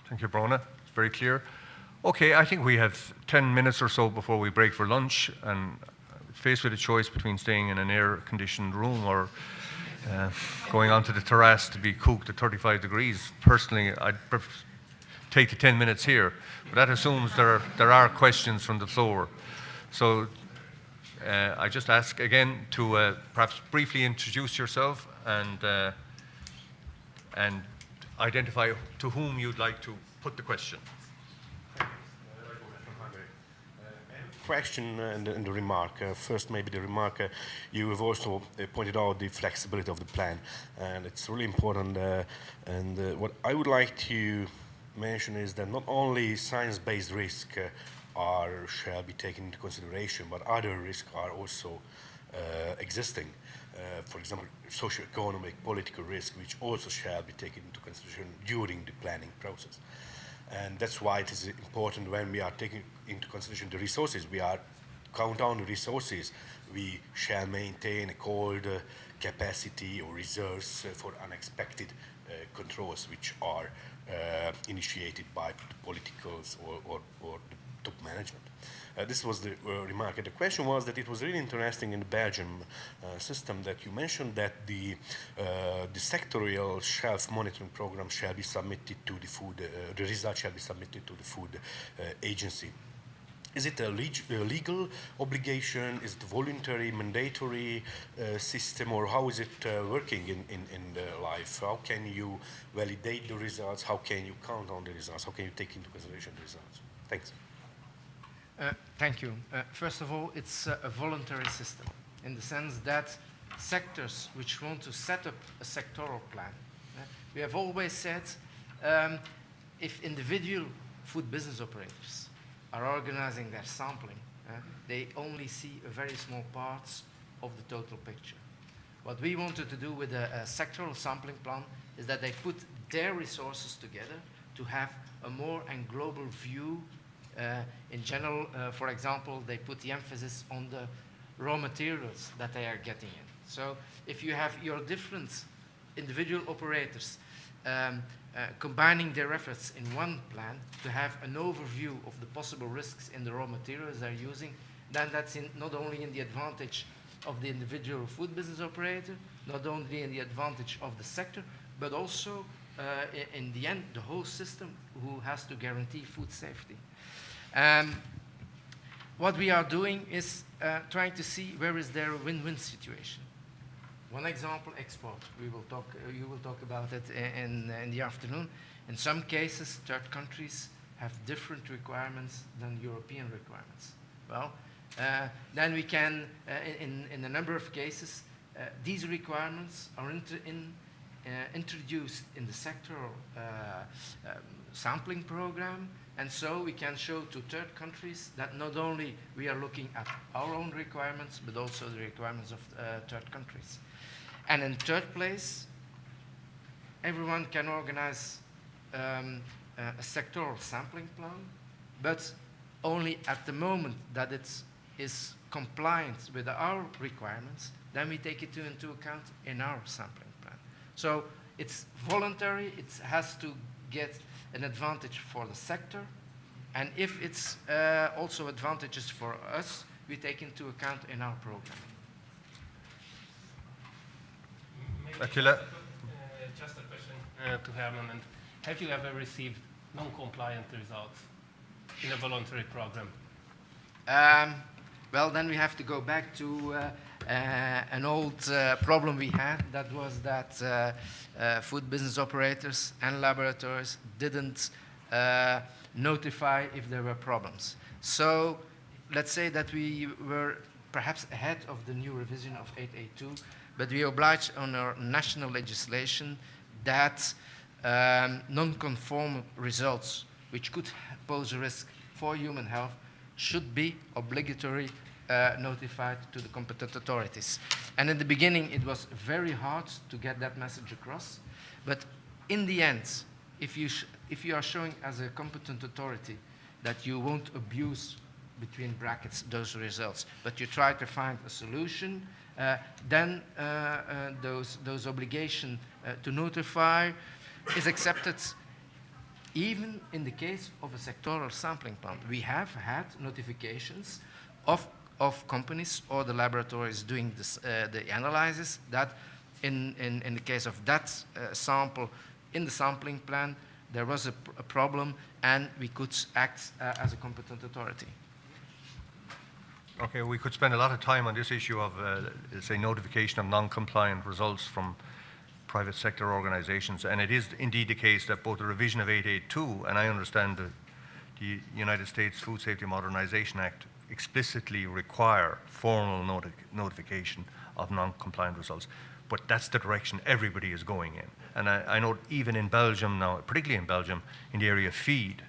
S1: Thank you, Brona. It's very clear. Okay, I think we have 10 minutes or so before we break for lunch, and faced with a choice between staying in an air-conditioned room or going onto the terrace to be cooked at 35 degrees. Personally, I'd take the 10 minutes here, but that assumes there are questions from the floor. So I just ask again to perhaps briefly introduce yourself and identify to whom you'd like to put the question.
S11: Question and the remark. First, maybe the remark. You have also pointed out the flexibility of the plan, and it's really important. And what I would like to mention is that not only science-based risks shall be taken into consideration, but other risks are also existing. For example, socio-economic, political risk, which also shall be taken into consideration during the planning process. And that's why it is important when we are taking into consideration the resources. We are count down the resources. We shall maintain a cold capacity or reserves for unexpected controls, which are initiated by the politicals or the top management. This was the remark. And the question was that it was really interesting in the Belgium system that you mentioned that the sectorial shelf monitoring program shall be submitted to the food, the results shall be submitted to the food agency. Is it a legal obligation? Is it a voluntary, mandatory system, or how is it working in life? How can you validate the results? How can you count on the results? How can you take into consideration the results? Thanks.
S8: Thank you. First of all, it's a voluntary system in the sense that sectors which want to set up a sectoral plan, we have always said if individual food business operators are organizing their sampling, they only see a very small part of the total picture. What we wanted to do with a sectoral sampling plan is that they put their resources together to have a more and global view. In general, for example, they put the emphasis on the raw materials that they are getting in. So if you have your different individual operators combining their efforts in one plan to have an overview of the possible risks in the raw materials they're using, then that's not only in the advantage of the individual food business operator, not only in the advantage of the sector, but also in the end, the whole system who has to guarantee food safety. What we are doing is trying to see where is there a win-win situation. One example, export. You will talk about it in the afternoon. In some cases, third countries have different requirements than European requirements. Well, then we can, in a number of cases, these requirements are introduced in the sectoral sampling program, and so we can show to third countries that not only we are looking at our own requirements, but also the requirements of third countries. And in third place, everyone can organize a sectoral sampling plan, but only at the moment that it is compliant with our requirements, then we take it into account in our sampling plan. So it's voluntary, it has to get an advantage for the sector, and if it's also advantages for us, we take into account in our program.
S3: Attila? Just a question to Herman. And have you ever received non-compliant results in a voluntary program?
S8: Well, then we have to go back to an old problem we had. That was that food business operators and laboratories didn't notify if there were problems. So let's say that we were perhaps ahead of the new revision of 882, but we obliged on our national legislation that non-conform results, which could pose a risk for human health, should be obligatory notified to the competent authorities. And in the beginning, it was very hard to get that message across. But in the end, if you are showing as a competent authority that you won't abuse, between brackets, those results, but you try to find a solution, then those obligation to notify is accepted even in the case of a sectoral sampling plan. We have had notifications of companies or the laboratories doing this, the analysis that in the case of that sample in the sampling plan, there was a problem and we could act as a competent authority.
S1: Okay, we could spend a lot of time on this issue of, say, notification of non-compliant results from private sector organizations, and it is indeed the case that both the revision of 882 and I understand the United States Food Safety Modernization Act explicitly require formal notification of non-compliant results. But that's the direction everybody is going in. And I know even in Belgium now, particularly in Belgium, in the area of feed,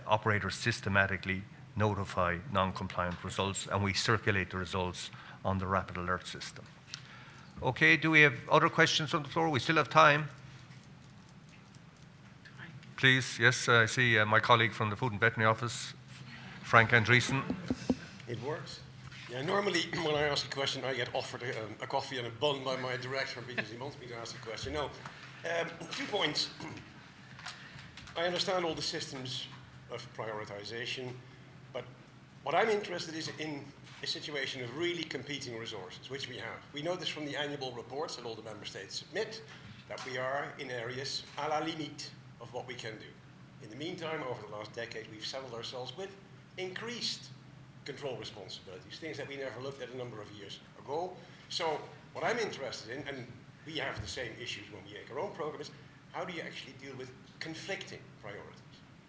S1: operators systematically notify non-compliant results, and we circulate the results on the rapid alert system. Okay, do we have other questions on the floor? We still have time. Please, yes, I see my colleague from the Food and Veterinary Office, Frank Andriessen.
S12: It works. Yeah, normally when I ask a question, I get offered a coffee and a bun by my director because he wants me to ask a question. No, 2 points. I understand all the systems of prioritization, but what I'm interested is in a situation of really competing resources, which we have. We know this from the annual reports that all the member states submit, that we are in areas à la limite of what we can do. In the meantime, over the last decade, we've saddled ourselves with increased control responsibilities, things that we never looked at a number of years ago. So what I'm interested in, and we have the same issues when we make our own programs, how do you actually deal with conflicting priorities?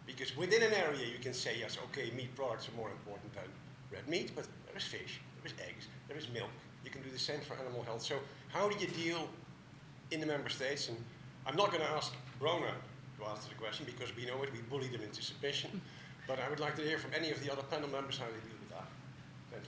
S12: Because within an area you can say, yes, okay, meat products are more important than red meat, but there is fish, there is eggs, there is milk. You can do the same for animal health. So how do you deal in the member states? And I'm not going to ask Brona to answer the question because we know it, we bully them into submission. But I would like to hear from any of the other panel members how they deal with that. Thank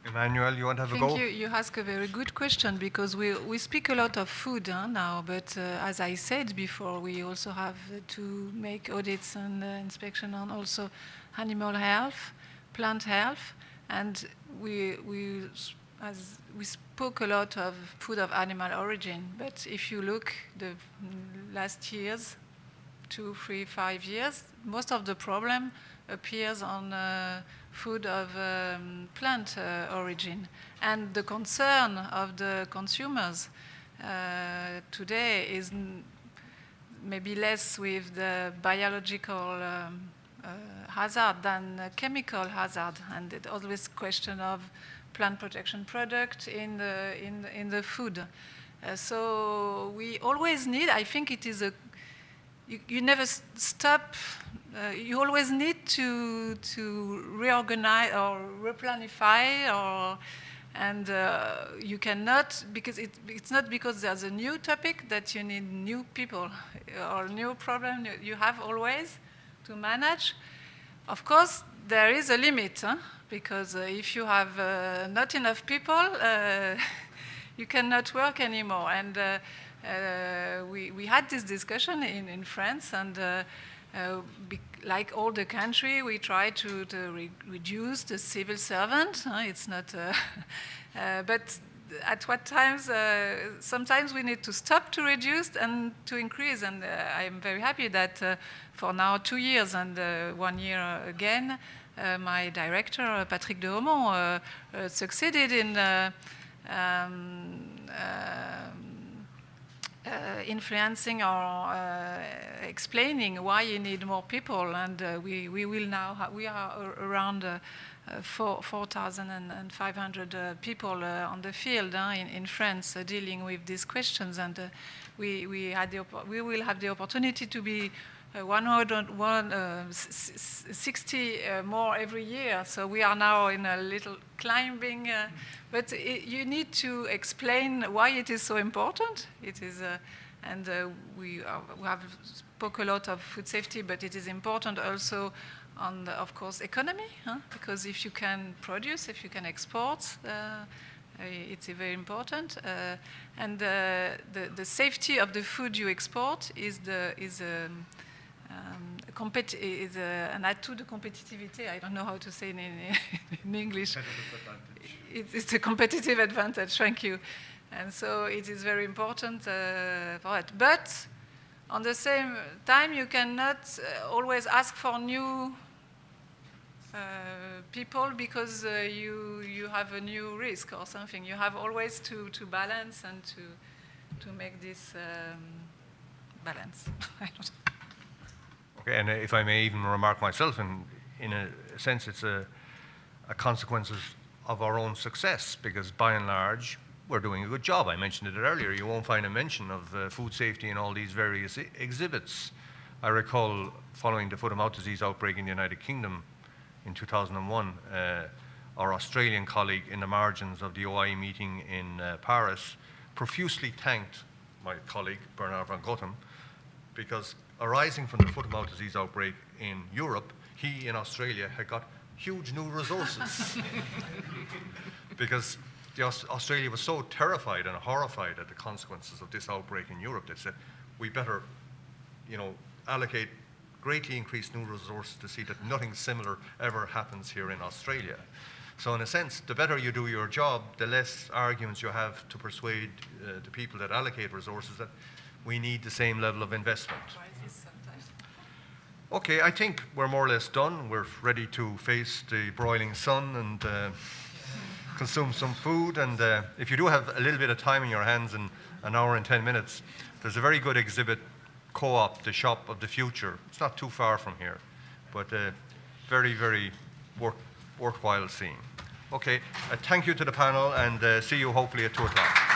S12: you.
S1: Emmanuel, you want to have a go?
S9: Thank you. You ask a very good question because we speak a lot of food now, but as I said before, we also have to make audits and inspection on also animal health, plant health, and we spoke a lot of food of animal origin. But if you look the last years, 2, 3, 5 years, most of the problem appears on food of plant origin. And the concern of the consumers today is maybe less with the biological hazard than chemical hazard. And it's always question of plant protection product in the food. So we always need, I think it is you never stop. You always need to reorganize or replanify, and you cannot, because it's not because there's a new topic that you need new people or new problem. You have always to manage. Of course, there is a limit, because if you have not enough people, you cannot work anymore. And we had this discussion in France, and like all the country, we try to reduce the civil servant. It's not, but at what times, sometimes we need to stop to reduce and to increase. And I'm very happy that for now 2 years and 1 year again, my director, Patrick de Haumont, succeeded in influencing or explaining why you need more people, and we will now we are around 4,500 people on the field in France dealing with these questions, and we will have the opportunity to be 160 more every year. So we are now in a little climbing, but you need to explain why it is so important. It is, and we have spoke a lot of food safety, but it is important also on, of course, economy, because if you can produce, if you can export, it's very important. And the safety of the food you export is an atout de competitivité. I don't know how to say in English. It's a competitive advantage, thank you. And so it is very important for it. But on the same time, you cannot always ask for new people because you have a new risk or something. You have always to balance and to make this balance. I don't know.
S1: Okay, and if I may even remark myself, in a sense, it's a consequence of our own success, because by and large, we're doing a good job. I mentioned it earlier. You won't find a mention of food safety in all these various exhibits. I recall following the foot and mouth disease outbreak in the United Kingdom in 2001, our Australian colleague in the margins of the OIE meeting in Paris profusely thanked my colleague, Bernard van Gotham, because arising from the foot and mouth disease outbreak in Europe, he in Australia had got huge new resources. Because Australia was so terrified and horrified at the consequences of this outbreak in Europe, they said, we better, allocate greatly increased new resources to see that nothing similar ever happens here in Australia. So in a sense, the better you do your job, the less arguments you have to persuade the people that allocate resources that we need the same level of investment. Okay, I think we're more or less done. We're ready to face the broiling sun and consume some food. And if you do have a little bit of time in your hands, in an hour and 10 minutes, there's a very good exhibit, Co-op, the Shop of the Future. It's not too far from here, but very, very worthwhile seeing. Okay, thank you to the panel, and see you hopefully at 2 o'clock.